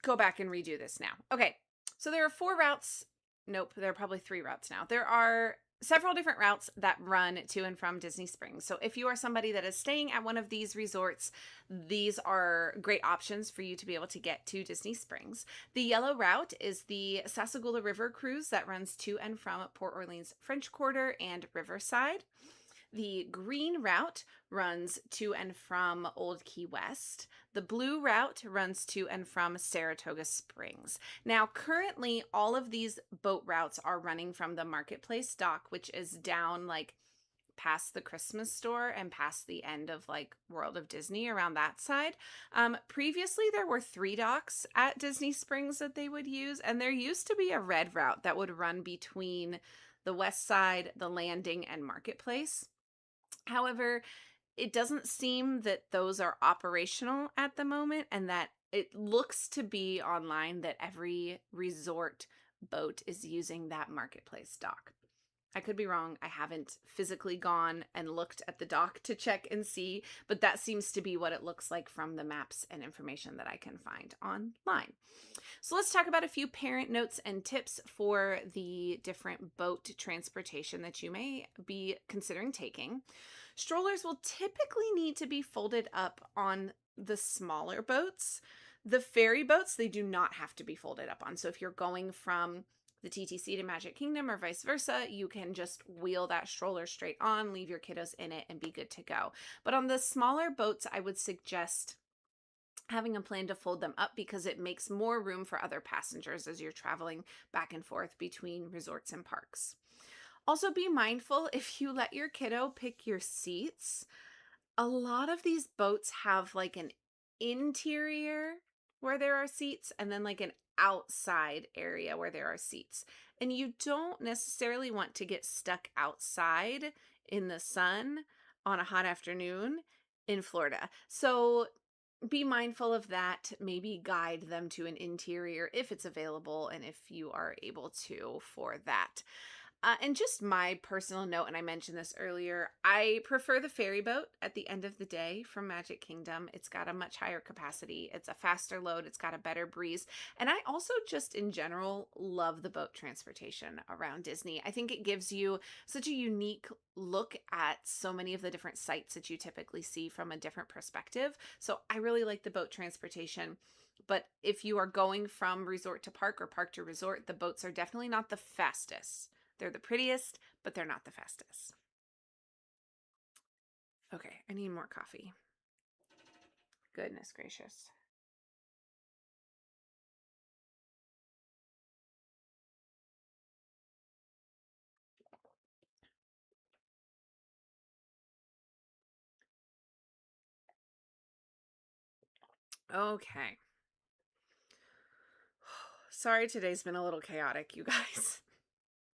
go back and redo this now. Okay, so there are 4 routes. Nope, there are probably 3 routes now. There are several different routes that run to and from Disney Springs. So if you are somebody that is staying at one of these resorts, these are great options for you to be able to get to Disney Springs. The yellow route is the Sassagoula River cruise that runs to and from Port Orleans French Quarter and Riverside. The green route runs to and from Old Key West. The blue route runs to and from Saratoga Springs. Now, currently, all of these boat routes are running from the Marketplace dock, which is down like past the Christmas store and past the end of like World of Disney around that side. Previously, there were 3 docks at Disney Springs that they would use, and there used to be a red route that would run between the west side, the landing, and Marketplace. However, it doesn't seem that those are operational at the moment, and that it looks to be online that every resort boat is using that Marketplace dock. I could be wrong. I haven't physically gone and looked at the dock to check and see, but that seems to be what it looks like from the maps and information that I can find online. So let's talk about a few parent notes and tips for the different boat transportation that you may be considering taking. Strollers will typically need to be folded up on the smaller boats. The ferry boats, they do not have to be folded up on. So if you're going from the TTC to Magic Kingdom or vice versa, you can just wheel that stroller straight on, leave your kiddos in it, and be good to go. But on the smaller boats, I would suggest having a plan to fold them up because it makes more room for other passengers as you're traveling back and forth between resorts and parks. Also, be mindful if you let your kiddo pick your seats. A lot of these boats have like an interior where there are seats and then like an outside area where there are seats. And you don't necessarily want to get stuck outside in the sun on a hot afternoon in Florida. So be mindful of that. Maybe guide them to an interior if it's available and if you are able to for that. And just my personal note, and I mentioned this earlier, I prefer the ferry boat at the end of the day from Magic Kingdom. It's got a much higher capacity. It's a faster load. It's got a better breeze. And I also just in general love the boat transportation around Disney. I think it gives you such a unique look at so many of the different sites that you typically see from a different perspective. So I really like the boat transportation. But if you are going from resort to park or park to resort, the boats are definitely not the fastest. They're the prettiest, but they're not the fastest. Okay, I need more coffee. Goodness gracious. Okay. Sorry, today's been a little chaotic, you guys.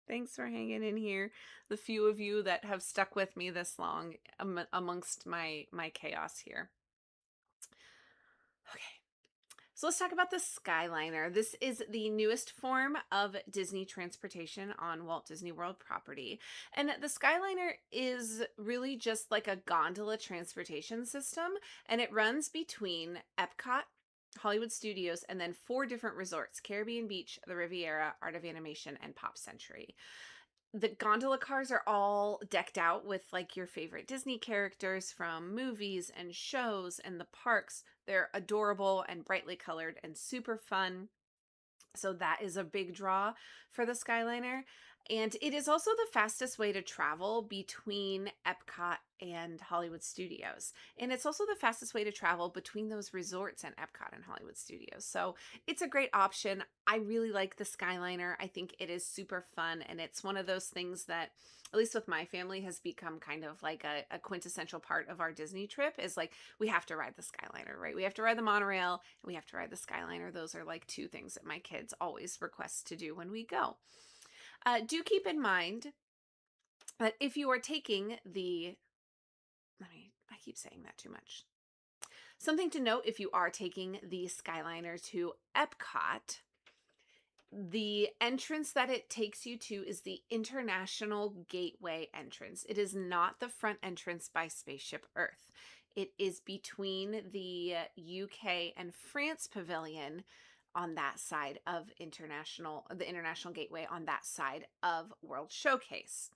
Thanks for hanging in here. The few of you that have stuck with me this long amongst my chaos here. Okay. So let's talk about the Skyliner. This is the newest form of Disney transportation on Walt Disney World property. And the Skyliner is really just like a gondola transportation system, and it runs between Epcot, Hollywood Studios, and then 4 different resorts: Caribbean Beach, the Riviera, Art of Animation, and Pop Century. The gondola cars are all decked out with like your favorite Disney characters from movies and shows and the parks. They're adorable and brightly colored and super fun. So that is a big draw for the Skyliner. And it is also the fastest way to travel between Epcot and Hollywood Studios. And it's also the fastest way to travel between those resorts and Epcot and Hollywood Studios. So it's a great option. I really like the Skyliner. I think it is super fun. And it's one of those things that, at least with my family, has become kind of like a quintessential part of our Disney trip, is like, we have to ride the Skyliner, right? We have to ride the monorail and we have to ride the Skyliner. Those are like 2 things that my kids always request to do when we go. Do keep in mind that if you are taking the, I keep saying that too much. Something to note, if you are taking the Skyliner to Epcot, the entrance that it takes you to is the International Gateway entrance. It is not the front entrance by Spaceship Earth. It is between the UK and France pavilion on that side of the International Gateway on that side of World Showcase.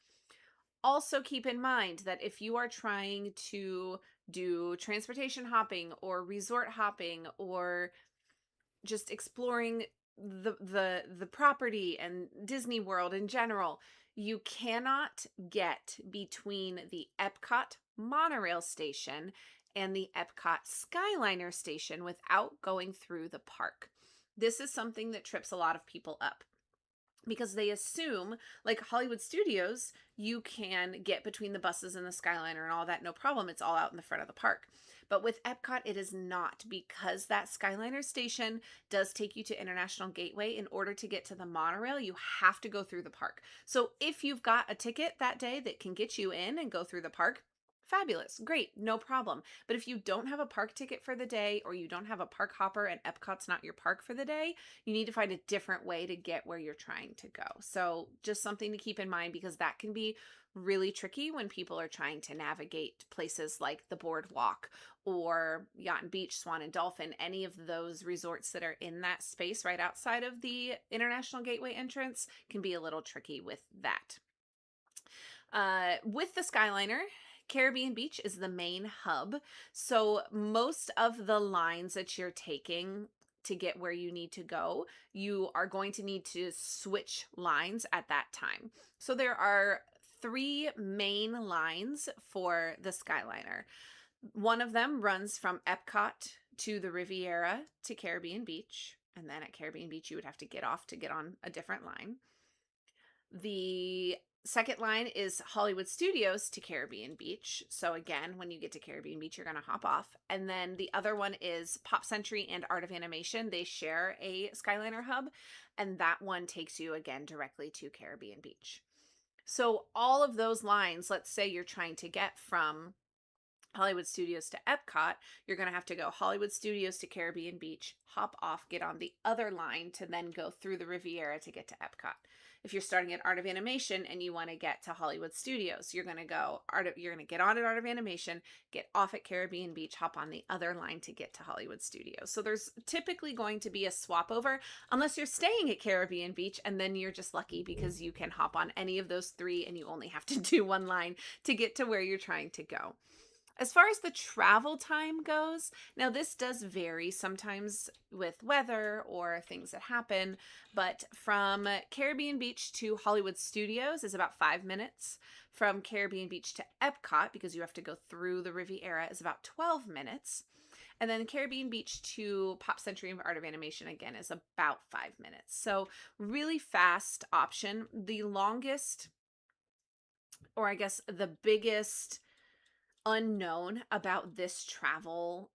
Also keep in mind that if you are trying to do transportation hopping or resort hopping or just exploring the property and Disney World in general, you cannot get between the Epcot monorail station and the Epcot Skyliner station without going through the park. This is something that trips a lot of people up. because they assume, like Hollywood Studios, you can get between the buses and the Skyliner and all that, no problem. It's all out in the front of the park. But with Epcot, it is not, because that Skyliner station does take you to International Gateway. In order to get to the monorail, you have to go through the park. So if you've got a ticket that day that can get you in and go through the park, fabulous, great, no problem. But if you don't have a park ticket for the day, or you don't have a park hopper and Epcot's not your park for the day, you need to find a different way to get where you're trying to go. So just something to keep in mind, because that can be really tricky when people are trying to navigate places like the Boardwalk or Yacht and Beach, Swan and Dolphin, any of those resorts that are in that space right outside of the International Gateway entrance can be a little tricky with that. With the Skyliner, Caribbean Beach is the main hub. So most of the lines that you're taking to get where you need to go, you are going to need to switch lines at that time. So there are 3 main lines for the Skyliner. One of them runs from Epcot to the Riviera to Caribbean Beach. And then at Caribbean Beach, you would have to get off to get on a different line. The second line is Hollywood Studios to Caribbean Beach. So again, when you get to Caribbean Beach, you're going to hop off. And then the other one is Pop Century and Art of Animation. They share a Skyliner hub, and that one takes you again directly to Caribbean Beach. So all of those lines, let's say you're trying to get from Hollywood Studios to Epcot, you're going to have to go Hollywood Studios to Caribbean Beach, hop off, get on the other line to then go through the Riviera to get to Epcot. If you're starting at Art of Animation and you want to get to Hollywood Studios, you're going to get on at Art of Animation, get off at Caribbean Beach, hop on the other line to get to Hollywood Studios. So there's typically going to be a swap over, unless you're staying at Caribbean Beach, and then you're just lucky because you can hop on any of those 3 and you only have to do one line to get to where you're trying to go. As far as the travel time goes, now this does vary sometimes with weather or things that happen, but from Caribbean Beach to Hollywood Studios is about 5 minutes. From Caribbean Beach to Epcot, because you have to go through the Riviera, is about 12 minutes. And then Caribbean Beach to Pop Century and Art of Animation, again, is about 5 minutes. So really fast option. The longest, or I guess the biggest unknown about this travel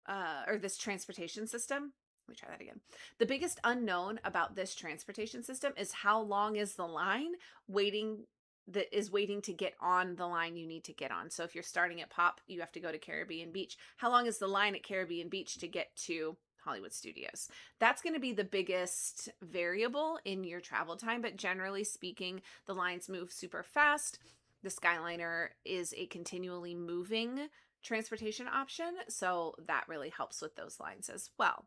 or this transportation system. Let me try that again. The biggest unknown about this transportation system is how long is the line waiting to get on the line you need to get on. So if you're starting at Pop, you have to go to Caribbean Beach. How long is the line at Caribbean Beach to get to Hollywood Studios? That's going to be the biggest variable in your travel time, but generally speaking, the lines move super fast. The Skyliner is a continually moving transportation option, so that really helps with those lines as well.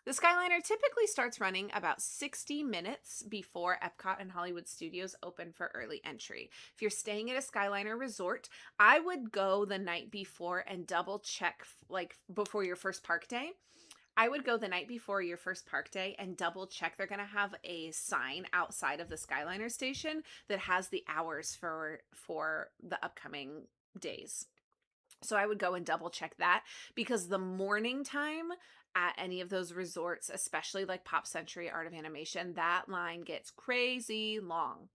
The Skyliner typically starts running about 60 minutes before Epcot and Hollywood Studios open for early entry. If you're staying at a Skyliner resort, I would go the night before and double check, like before your first park day. I would go the night before your first park day and double check. They're going to have a sign outside of the Skyliner station that has the hours for the upcoming days. So I would go and double check that, because the morning time at any of those resorts, especially like Pop Century, Art of Animation, that line gets crazy long.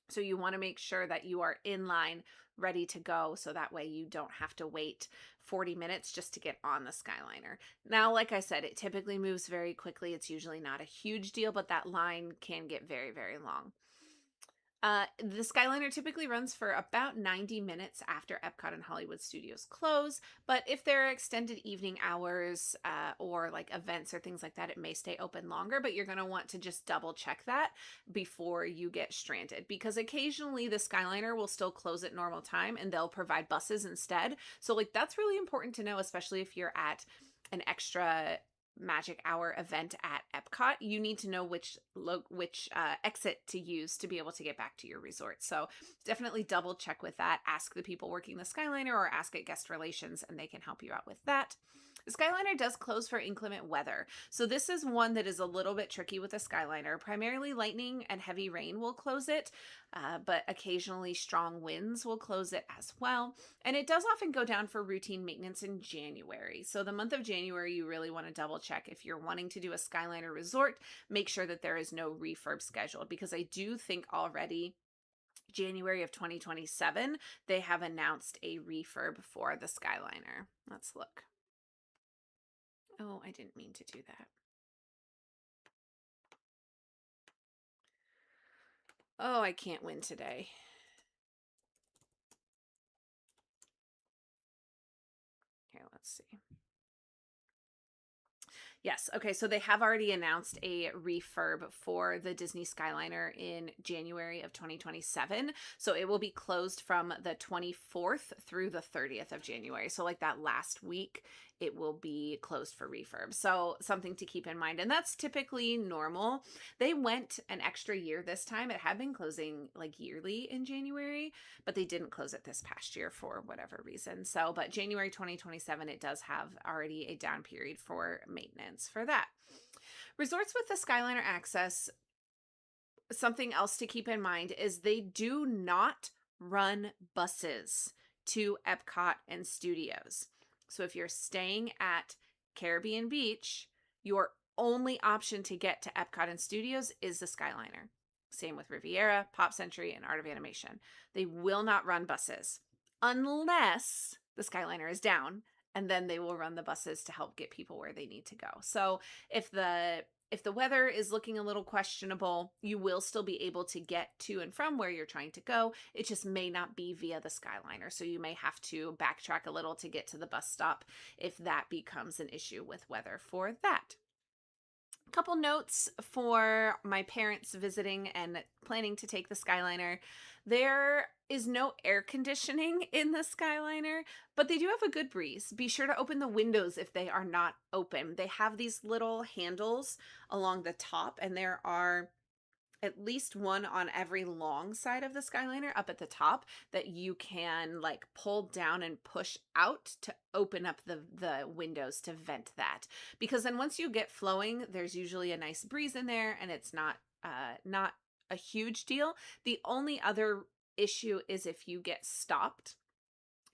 So you want to make sure that you are in line, ready to go, so that way you don't have to wait 40 minutes just to get on the Skyliner. Now, like I said, it typically moves very quickly. It's usually not a huge deal, but that line can get very, very long. The Skyliner typically runs for about 90 minutes after Epcot and Hollywood Studios close, but if there are extended evening hours or like events or things like that, it may stay open longer, but you're going to want to just double check that before you get stranded, because occasionally the Skyliner will still close at normal time and they'll provide buses instead. So like that's really important to know, especially if you're at an extra magic hour event at Epcot. You need to know which exit to use to be able to get back to your resort. So definitely double check with that. Ask the people working the Skyliner or ask at guest relations and they can help you out with that. The Skyliner does close for inclement weather. So this is one that is a little bit tricky with the Skyliner. Primarily lightning and heavy rain will close it, but occasionally strong winds will close it as well. And it does often go down for routine maintenance in January. So the month of January, you really want to double check. If you're wanting to do a Skyliner resort, make sure that there is no refurb scheduled, because I do think already January of 2027, they have announced a refurb for the Skyliner. Let's look. Oh, I didn't mean to do that. Oh, I can't win today. Here, let's see. Yes. Okay. So they have already announced a refurb for the Disney Skyliner in January of 2027. So it will be closed from the 24th through the 30th of January. So like that last week, it will be closed for refurb. So something to keep in mind. And that's typically normal. They went an extra year this time. It had been closing like yearly in January, but they didn't close it this past year for whatever reason. So, but January 2027, it does have already a down period for maintenance for that. Resorts with the Skyliner access, something else to keep in mind is they do not run buses to Epcot and Studios. So if you're staying at Caribbean Beach, your only option to get to Epcot and Studios is the Skyliner. Same with Riviera, Pop Century, and Art of Animation. They will not run buses unless the Skyliner is down, and then they will run the buses to help get people where they need to go. So if the weather is looking a little questionable, you will still be able to get to and from where you're trying to go. It just may not be via the Skyliner. So you may have to backtrack a little to get to the bus stop if that becomes an issue with weather for that. Couple notes for my parents visiting and planning to take the Skyliner. There is no air conditioning in the Skyliner, but they do have a good breeze. Be sure to open the windows if they are not open. They have these little handles along the top, and there are at least one on every long side of the Skyliner up at the top that you can like pull down and push out to open up the windows to vent that. Because then once you get flowing, there's usually a nice breeze in there, and it's not a huge deal. The only other issue is if you get stopped,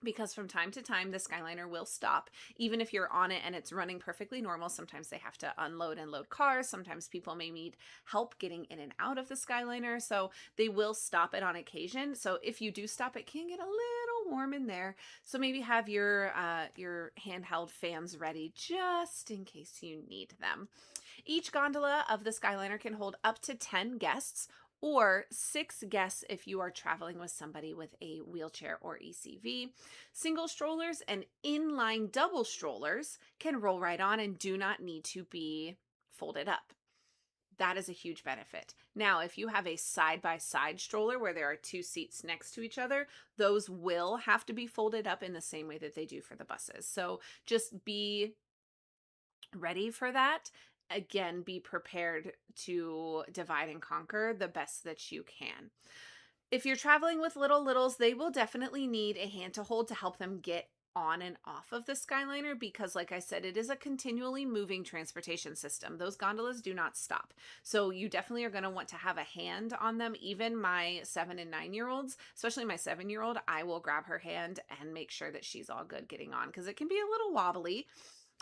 because from time to time the Skyliner will stop. Even if you're on it and it's running perfectly normal, sometimes they have to unload and load cars. Sometimes people may need help getting in and out of the Skyliner, so they will stop it on occasion. So if you do stop, it can get a little warm in there. So maybe have your handheld fans ready just in case you need them. Each gondola of the Skyliner can hold up to 10 guests, or 6 guests if you are traveling with somebody with a wheelchair or ECV. Single strollers and inline double strollers can roll right on and do not need to be folded up. That is a huge benefit. Now, if you have a side-by-side stroller where there are 2 seats next to each other, those will have to be folded up in the same way that they do for the buses. So just be ready for that. Again, be prepared to divide and conquer the best that you can. If you're traveling with littles, they will definitely need a hand to hold to help them get on and off of the Skyliner, because like I said, it is a continually moving transportation system. Those gondolas do not stop. So you definitely are going to want to have a hand on them. Even my 7 and 9-year-olds, especially my 7-year-old, I will grab her hand and make sure that she's all good getting on, because it can be a little wobbly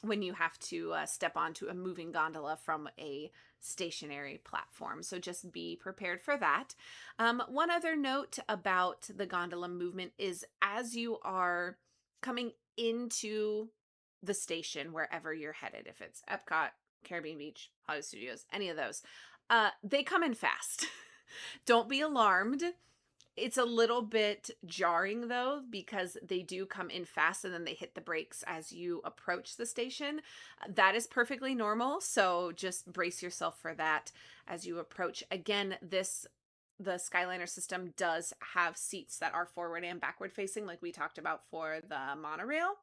when you have to step onto a moving gondola from a stationary platform. So just be prepared for that. One other note about the gondola movement is as you are coming into the station, wherever you're headed, if it's Epcot, Caribbean Beach, Hollywood Studios, any of those, they come in fast. Don't be alarmed. It's a little bit jarring though, because they do come in fast and then they hit the brakes as you approach the station. That is perfectly normal. So just brace yourself for that as you approach. Again, the Skyliner system does have seats that are forward and backward facing, like we talked about for the monorail.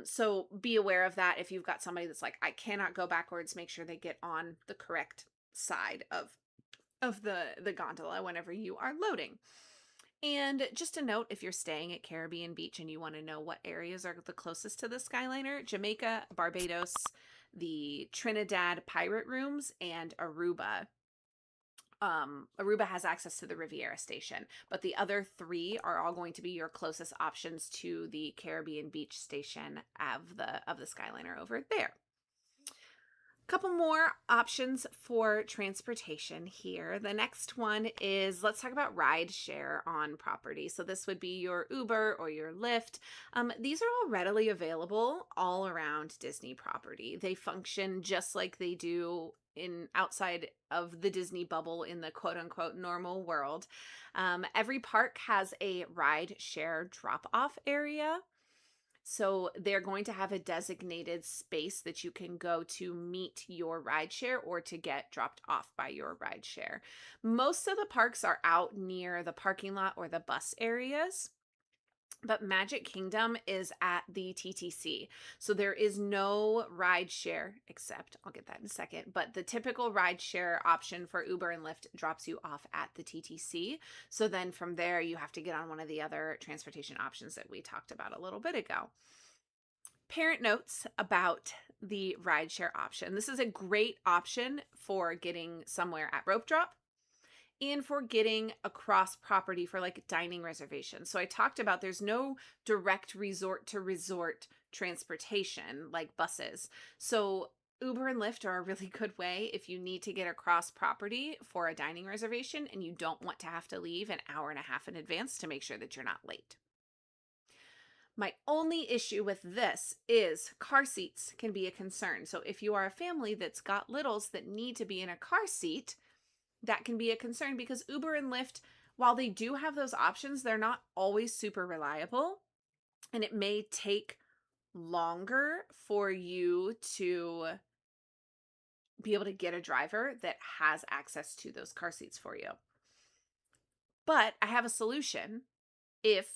So be aware of that. If you've got somebody that's like, I cannot go backwards, make sure they get on the correct side of the gondola whenever you are loading. And just a note, if you're staying at Caribbean Beach and you want to know what areas are the closest to the Skyliner, Jamaica, Barbados, the Trinidad Pirate Rooms, and Aruba. Aruba has access to the Riviera station, but the other three are all going to be your closest options to the Caribbean Beach station of the Skyliner over there. Couple more options for transportation here. The next one is, let's talk about ride share on property. So this would be your Uber or your Lyft. These are all readily available all around Disney property. They function just like they do in outside of the Disney bubble in the quote unquote normal world. Every park has a ride share drop off area. So they're going to have a designated space that you can go to meet your rideshare or to get dropped off by your rideshare. Most of the parks are out near the parking lot or the bus areas. But Magic Kingdom is at the TTC. So there is no ride share, except I'll get that in a second. But the typical ride share option for Uber and Lyft drops you off at the TTC. So then from there, you have to get on one of the other transportation options that we talked about a little bit ago. Parent notes about the rideshare option. This is a great option for getting somewhere at rope drop and for getting across property for like dining reservations. So I talked about there's no direct resort to resort transportation like buses. So Uber and Lyft are a really good way if you need to get across property for a dining reservation and you don't want to have to leave an hour and a half in advance to make sure that you're not late. My only issue with this is car seats can be a concern. So if you are a family that's got littles that need to be in a car seat, that can be a concern because Uber and Lyft, while they do have those options, they're not always super reliable. And it may take longer for you to be able to get a driver that has access to those car seats for you. But I have a solution if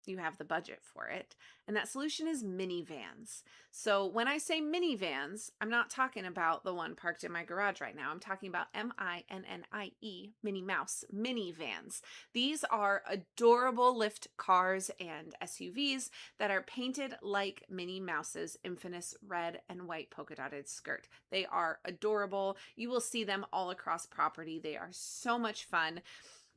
you have the budget for it. And that solution is minivans. So when I say minivans, I'm not talking about the one parked in my garage right now. I'm talking about MINNIE, Minnie Mouse, minivans. These are adorable lift cars and SUVs that are painted like Minnie Mouse's infamous red and white polka dotted skirt. They are adorable. You will see them all across property. They are so much fun.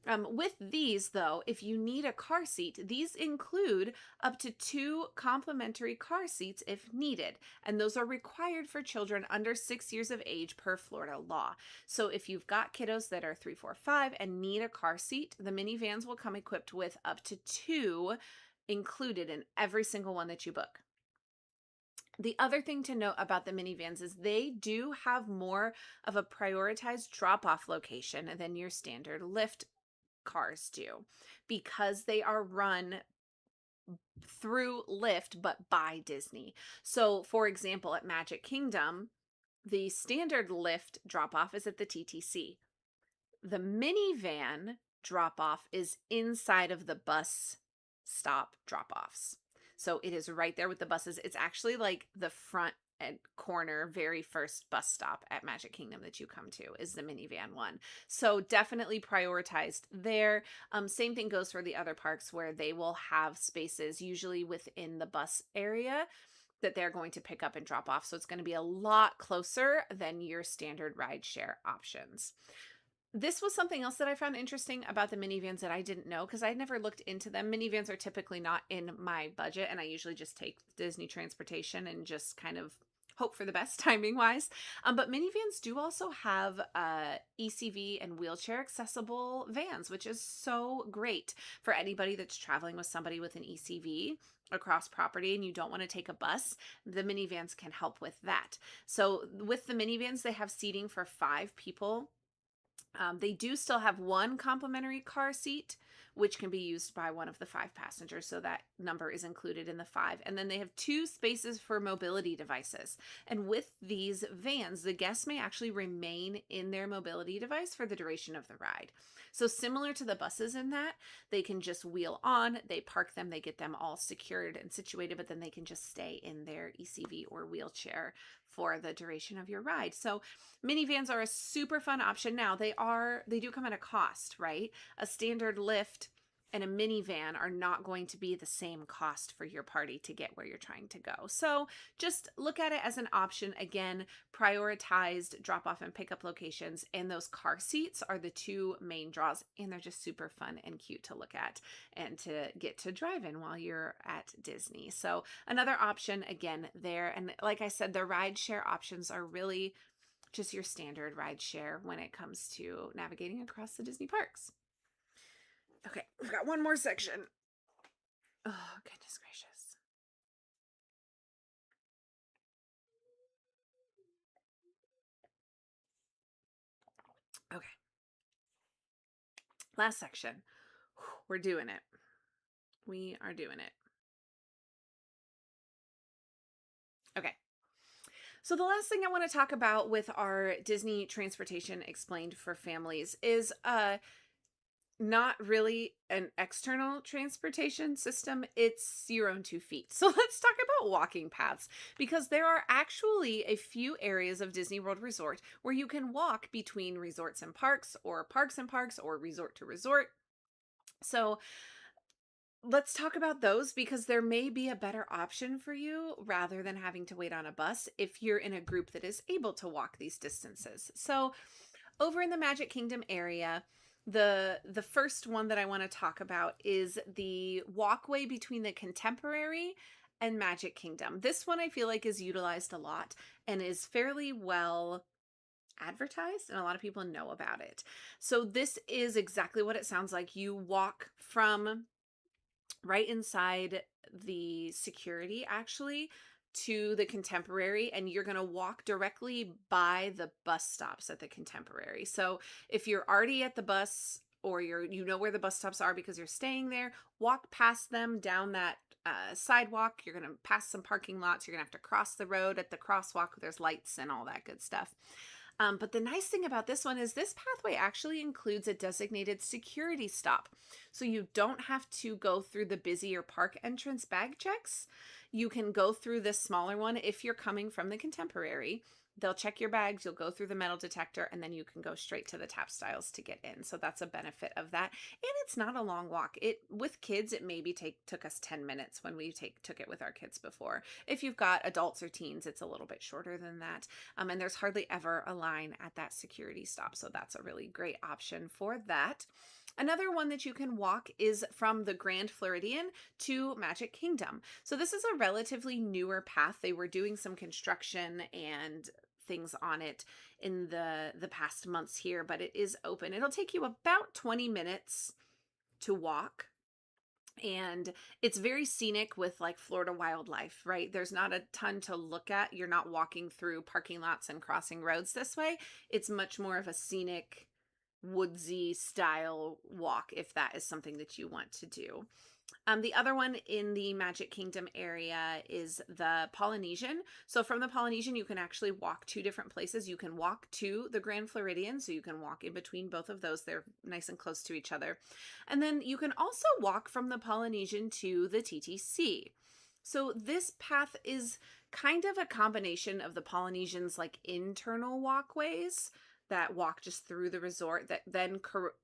With these, though, if you need a car seat, these include up to 2 complimentary car seats if needed, and those are required for children under 6 years of age per Florida law. So if you've got kiddos that are 3, 4, 5 and need a car seat, the minivans will come equipped with up to 2 included in every single one that you book. The other thing to note about the minivans is they do have more of a prioritized drop-off location than your standard Lyft cars do because they are run through Lyft but by Disney. So for example, at Magic Kingdom, the standard Lyft drop off is at the TTC. The minivan drop off is inside of the bus stop drop offs. So it is right there with the buses. It's actually like the front and corner very first bus stop at Magic Kingdom that you come to is the minivan one. So definitely prioritized there. Same thing goes for the other parks where they will have spaces usually within the bus area that they're going to pick up and drop off. So it's going to be a lot closer than your standard rideshare options. This was something else that I found interesting about the minivans that I didn't know because I'd never looked into them. Minivans are typically not in my budget, and I usually just take Disney transportation and just kind of hope for the best timing wise. But minivans do also have ECV and wheelchair accessible vans, which is so great for anybody that's traveling with somebody with an ECV across property and you don't want to take a bus. The minivans can help with that. So with the minivans, they have seating for 5 people. They do still have 1 complimentary car seat, which can be used by one of the 5 passengers. So that number is included in the 5. And then they have 2 spaces for mobility devices. And with these vans, the guests may actually remain in their mobility device for the duration of the ride. So similar to the buses in that, they can just wheel on, they park them, they get them all secured and situated, but then they can just stay in their ECV or wheelchair for the duration of your ride. So minivans are a super fun option. Now they do come at a cost, right? A standard Lyft and a minivan are not going to be the same cost for your party to get where you're trying to go. So just look at it as an option. Again, prioritized drop off and pickup locations, and those car seats are the two main draws, and they're just super fun and cute to look at and to get to drive in while you're at Disney. So another option again there. And like I said, the ride share options are really just your standard ride share when it comes to navigating across the Disney parks. Okay, we've got one more section. Oh, goodness gracious. Okay, last section. We're doing it. We are doing it. Okay. So the last thing I want to talk about with our Disney Transportation Explained for Families is not really an external transportation system. It's your own 2 feet. So let's talk about walking paths, because there are actually a few areas of Disney World Resort where you can walk between resorts and parks, or parks and parks, or resort to resort. So let's talk about those, because there may be a better option for you rather than having to wait on a bus if you're in a group that is able to walk these distances. So over in the Magic Kingdom area, the first one that I want to talk about is the walkway between the Contemporary and Magic Kingdom. This one I feel like is utilized a lot and is fairly well advertised, and a lot of people know about it. So this is exactly what it sounds like. You walk from right inside the security, actually, to the Contemporary, and you're going to walk directly by the bus stops at the Contemporary. So if you're already at the bus, or you know where the bus stops are because you're staying there, walk past them down that sidewalk. You're going to pass some parking lots. You're going to have to cross the road at the crosswalk. There's lights and all that good stuff. But the nice thing about this one is this pathway actually includes a designated security stop. So you don't have to go through the busier park entrance bag checks. You can go through this smaller one if you're coming from the Contemporary. They'll check your bags, you'll go through the metal detector, and then you can go straight to the tap styles to get in. So that's a benefit of that. And it's not a long walk. With kids, it maybe took us 10 minutes when we took it with our kids before. If you've got adults or teens, it's a little bit shorter than that. And there's hardly ever a line at that security stop. So that's a really great option for that. Another one that you can walk is from the Grand Floridian to Magic Kingdom. So this is a relatively newer path. They were doing some construction and things on it in the past months here, but it is open. It'll take you about 20 minutes to walk. And it's very scenic with like Florida wildlife, right? There's not a ton to look at. You're not walking through parking lots and crossing roads this way. It's much more of a scenic, woodsy style walk, if that is something that you want to do. The other one in the Magic Kingdom area is the Polynesian. So from the Polynesian, you can actually walk 2 different places. You can walk to the Grand Floridian, so you can walk in between both of those. They're nice and close to each other. And then you can also walk from the Polynesian to the TTC. So this path is kind of a combination of the Polynesian's like internal walkways that walk just through the resort that then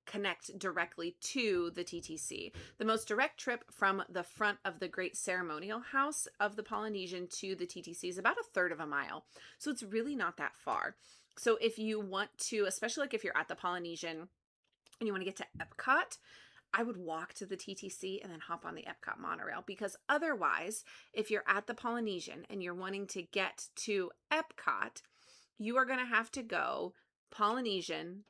connect directly to the TTC. The most direct trip from the front of the Great Ceremonial House of the Polynesian to the TTC is about 1/3 of a mile. So it's really not that far. So if you want to, especially like if you're at the Polynesian and you want to get to Epcot, I would walk to the TTC and then hop on the Epcot monorail, because otherwise, if you're at the Polynesian and you're wanting to get to Epcot, you are going to have to go Polynesian,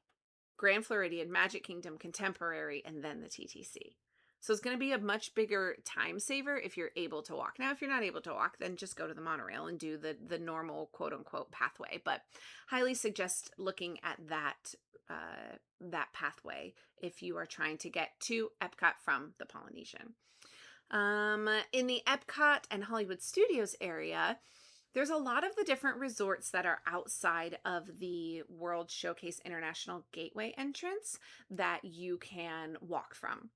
Grand Floridian, Magic Kingdom, Contemporary, and then the TTC. So it's going to be a much bigger time saver if you're able to walk. Now, if you're not able to walk, then just go to the monorail and do the normal quote unquote pathway. But highly suggest looking at that pathway if you are trying to get to Epcot from the Polynesian. In the Epcot and Hollywood Studios area, there's a lot of the different resorts that are outside of the World Showcase International Gateway entrance that you can walk from.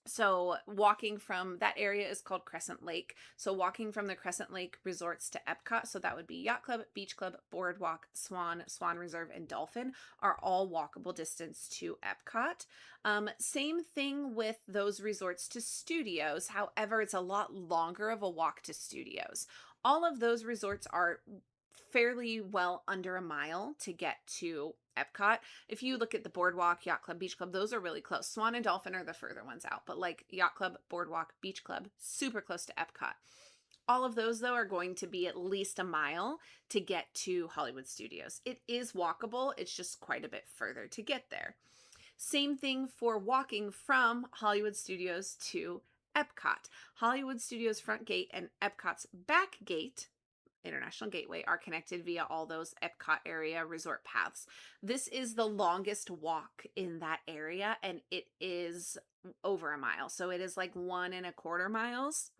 So walking from that area is called Crescent Lake. So walking from the Crescent Lake resorts to Epcot, so that would be Yacht Club, Beach Club, Boardwalk, Swan, Swan Reserve, and Dolphin are all walkable distance to Epcot. Same thing with those resorts to Studios. However, it's a lot longer of a walk to Studios. All of those resorts are fairly well under a mile to get to Epcot. If you look at the Boardwalk, Yacht Club, Beach Club, those are really close. Swan and Dolphin are the further ones out, but like Yacht Club, Boardwalk, Beach Club, super close to Epcot. All of those, though, are going to be at least a mile to get to Hollywood Studios. It is walkable, it's just quite a bit further to get there. Same thing for walking from Hollywood Studios to Epcot. Hollywood Studios front gate and Epcot's back gate, International Gateway, are connected via all those Epcot area resort paths. This is the longest walk in that area, and it is over a mile. So it is like 1.25 miles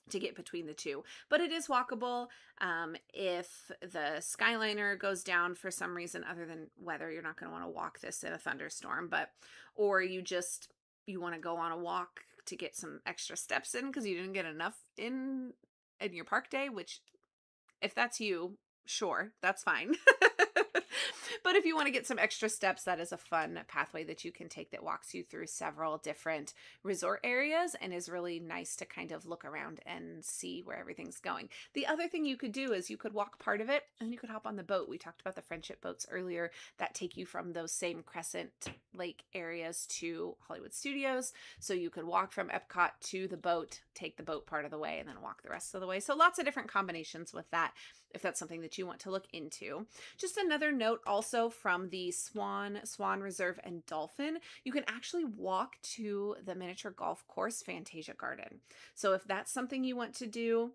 to get between the two, but it is walkable. If the Skyliner goes down for some reason other than weather, you're not going to want to walk this in a thunderstorm, or you want to go on a walk to get some extra steps in because you didn't get enough in your park day, which if that's you, sure, that's fine. But if you want to get some extra steps, that is a fun pathway that you can take that walks you through several different resort areas and is really nice to kind of look around and see where everything's going. The other thing you could do is you could walk part of it and you could hop on the boat. We talked about the friendship boats earlier that take you from those same Crescent Lake areas to Hollywood Studios. So you could walk from Epcot to the boat, take the boat part of the way, and then walk the rest of the way. So lots of different combinations with that if that's something that you want to look into. Just another note also from the Swan Reserve, and Dolphin, you can actually walk to the miniature golf course Fantasia Garden. So if that's something you want to do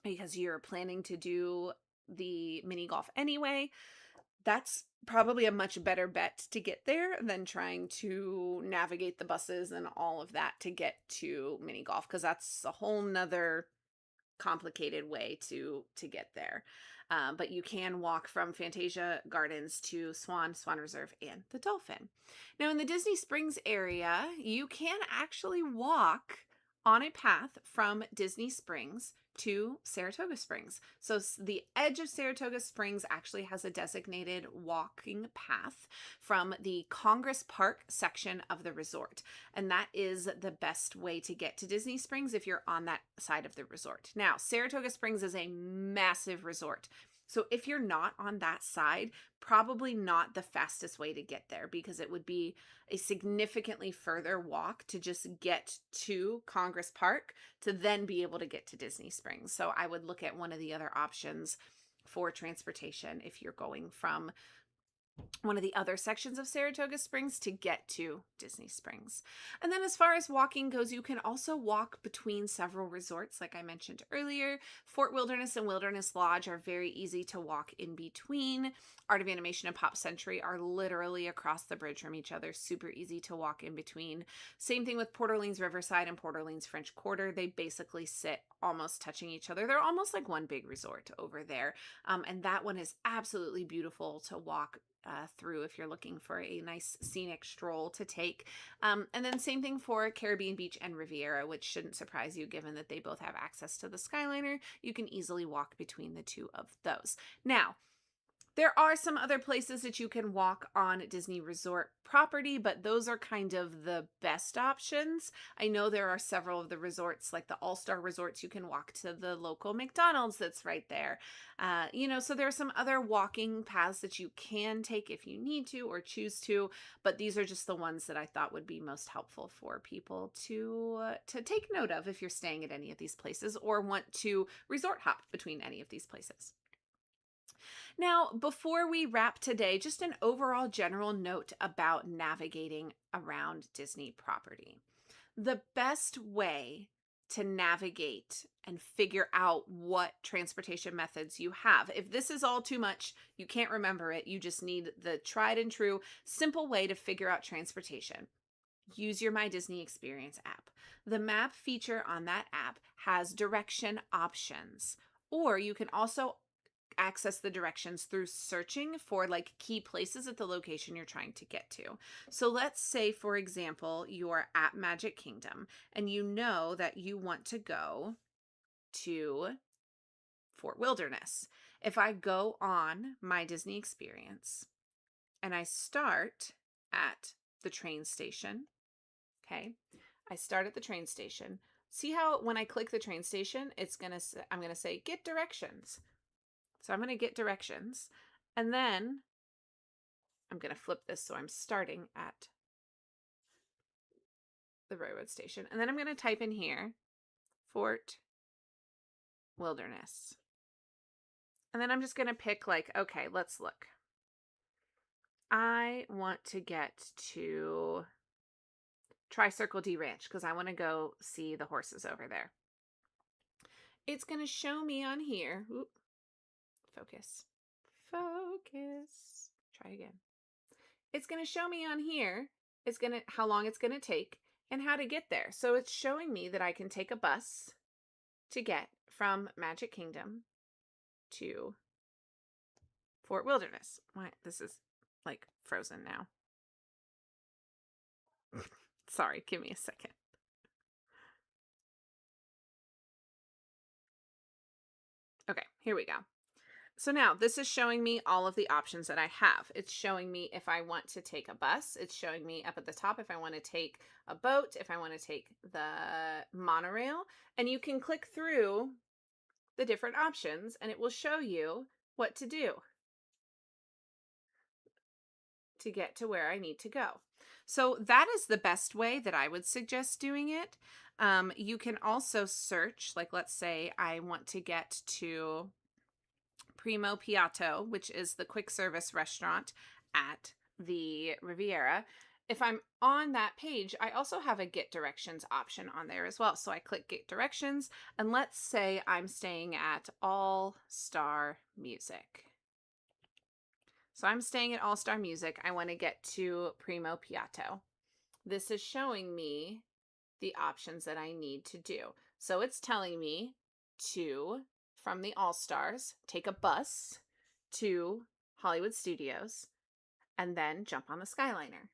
because you're planning to do the mini golf anyway, that's probably a much better bet to get there than trying to navigate the buses and all of that to get to mini golf, because that's a whole nother complicated way to get there. But you can walk from Fantasia Gardens to Swan Reserve, and the Dolphin. Now in the Disney Springs area, you can actually walk on a path from Disney Springs to Saratoga Springs. So the edge of Saratoga Springs actually has a designated walking path from the Congress Park section of the resort. And that is the best way to get to Disney Springs if you're on that side of the resort. Now, Saratoga Springs is a massive resort. So if you're not on that side, probably not the fastest way to get there, because it would be a significantly further walk to just get to Congress Park to then be able to get to Disney Springs. So I would look at one of the other options for transportation if you're going from one of the other sections of Saratoga Springs to get to Disney Springs. And then as far as walking goes, you can also walk between several resorts, like I mentioned earlier. Fort Wilderness and Wilderness Lodge are very easy to walk in between. Art of Animation and Pop Century are literally across the bridge from each other, super easy to walk in between. Same thing with Port Orleans Riverside and Port Orleans French Quarter. They basically sit almost touching each other. They're almost like one big resort over there. And that one is absolutely beautiful to walk through if you're looking for a nice scenic stroll to take. And then same thing for Caribbean Beach and Riviera, which shouldn't surprise you given that they both have access to the Skyliner. You can easily walk between the two of those. Now, there are some other places that you can walk on Disney Resort property, but those are kind of the best options. I know there are several of the resorts, like the All-Star resorts, you can walk to the local McDonald's that's right there. So there are some other walking paths that you can take if you need to or choose to, but these are just the ones that I thought would be most helpful for people to take note of if you're staying at any of these places or want to resort hop between any of these places. Now, before we wrap today, just an overall general note about navigating around Disney property. The best way to navigate and figure out what transportation methods you have. If this is all too much, you can't remember it, you just need the tried and true, simple way to figure out transportation. Use your My Disney Experience app. The map feature on that app has direction options, or you can also access the directions through searching for like key places at the location you're trying to get to. So let's say, for example, you're at Magic Kingdom and you know that you want to go to Fort Wilderness. If I go on my Disney experience and I start at the train station, okay? I start at the train station. See how when I click the train station, I'm going to say get directions. So I'm going to get directions. And then I'm going to flip this so I'm starting at the railroad station. And then I'm going to type in here Fort Wilderness. And then I'm just going to pick like, okay, let's look. I want to get to Tri-Circle D Ranch because I want to go see the horses over there. It's going to show me on here. Oop, focus. Focus. Try again. It's going to show me on here how long it's going to take and how to get there. So it's showing me that I can take a bus to get from Magic Kingdom to Fort Wilderness. This is like frozen now. Sorry, give me a second. Okay, here we go. So now this is showing me all of the options that I have. It's showing me if I want to take a bus. It's showing me up at the top if I want to take a boat, if I want to take the monorail. And you can click through the different options and it will show you what to do to get to where I need to go. So that is the best way that I would suggest doing it. You can also search, like let's say I want to get to Primo Piatto, which is the quick service restaurant at the Riviera. If I'm on that page, I also have a get directions option on there as well. So I click get directions and let's say I'm staying at All Star Music. So I'm staying at All Star Music. I want to get to Primo Piatto. This is showing me the options that I need to do. So it's telling me to, from the All Stars, take a bus to Hollywood Studios and then jump on the Skyliner.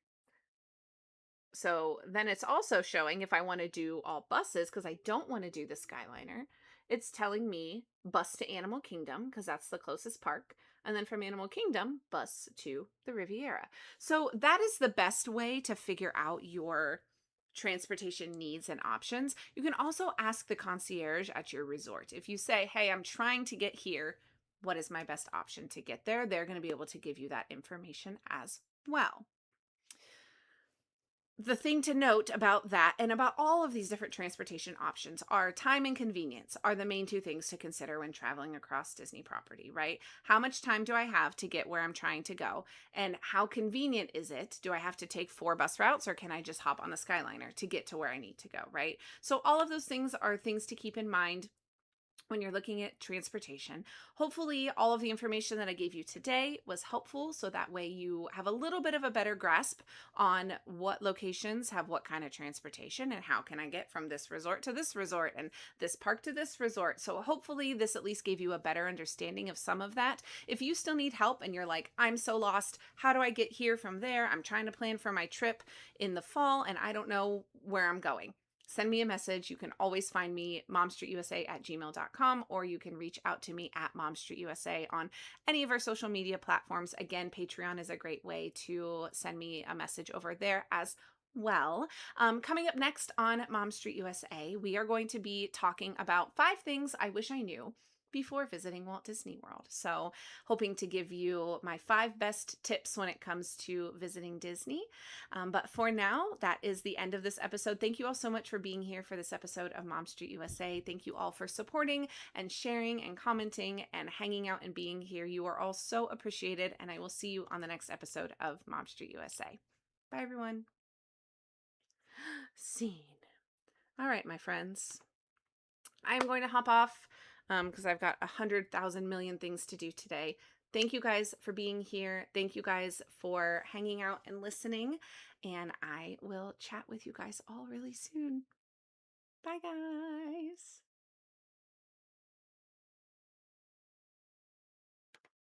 So then it's also showing if I want to do all buses, because I don't want to do the Skyliner, it's telling me bus to Animal Kingdom, because that's the closest park. And then from Animal Kingdom, bus to the Riviera. So that is the best way to figure out your transportation needs and options. You can also ask the concierge at your resort. If you say, hey, I'm trying to get here, what is my best option to get there? They're going to be able to give you that information as well. The thing to note about that and about all of these different transportation options are time and convenience are the main two things to consider when traveling across Disney property, right? How much time do I have to get where I'm trying to go? And how convenient is it? Do I have to take 4 bus routes or can I just hop on the Skyliner to get to where I need to go, right? So all of those things are things to keep in mind when you're looking at transportation. Hopefully all of the information that I gave you today was helpful, so that way you have a little bit of a better grasp on what locations have what kind of transportation and how can I get from this resort to this resort and this park to this resort. So hopefully this at least gave you a better understanding of some of that. If you still need help and you're like, I'm so lost, how do I get here from there? I'm trying to plan for my trip in the fall and I don't know where I'm going. Send me a message. You can always find me momstreetusa@gmail.com, or you can reach out to me at momstreetusa on any of our social media platforms. Again, Patreon is a great way to send me a message over there as well. Coming up next on Mom Street USA, we are going to be talking about 5 things I wish I knew before visiting Walt Disney World. So hoping to give you my 5 best tips when it comes to visiting Disney. But for now, that is the end of this episode. Thank you all so much for being here for this episode of Mom Street USA. Thank you all for supporting and sharing and commenting and hanging out and being here. You are all so appreciated, and I will see you on the next episode of Mom Street USA. Bye, everyone. Scene. All right, my friends. I am going to hop off because I've got 100,000 million things to do today. Thank you guys for being here. Thank you guys for hanging out and listening. And I will chat with you guys all really soon. Bye, guys.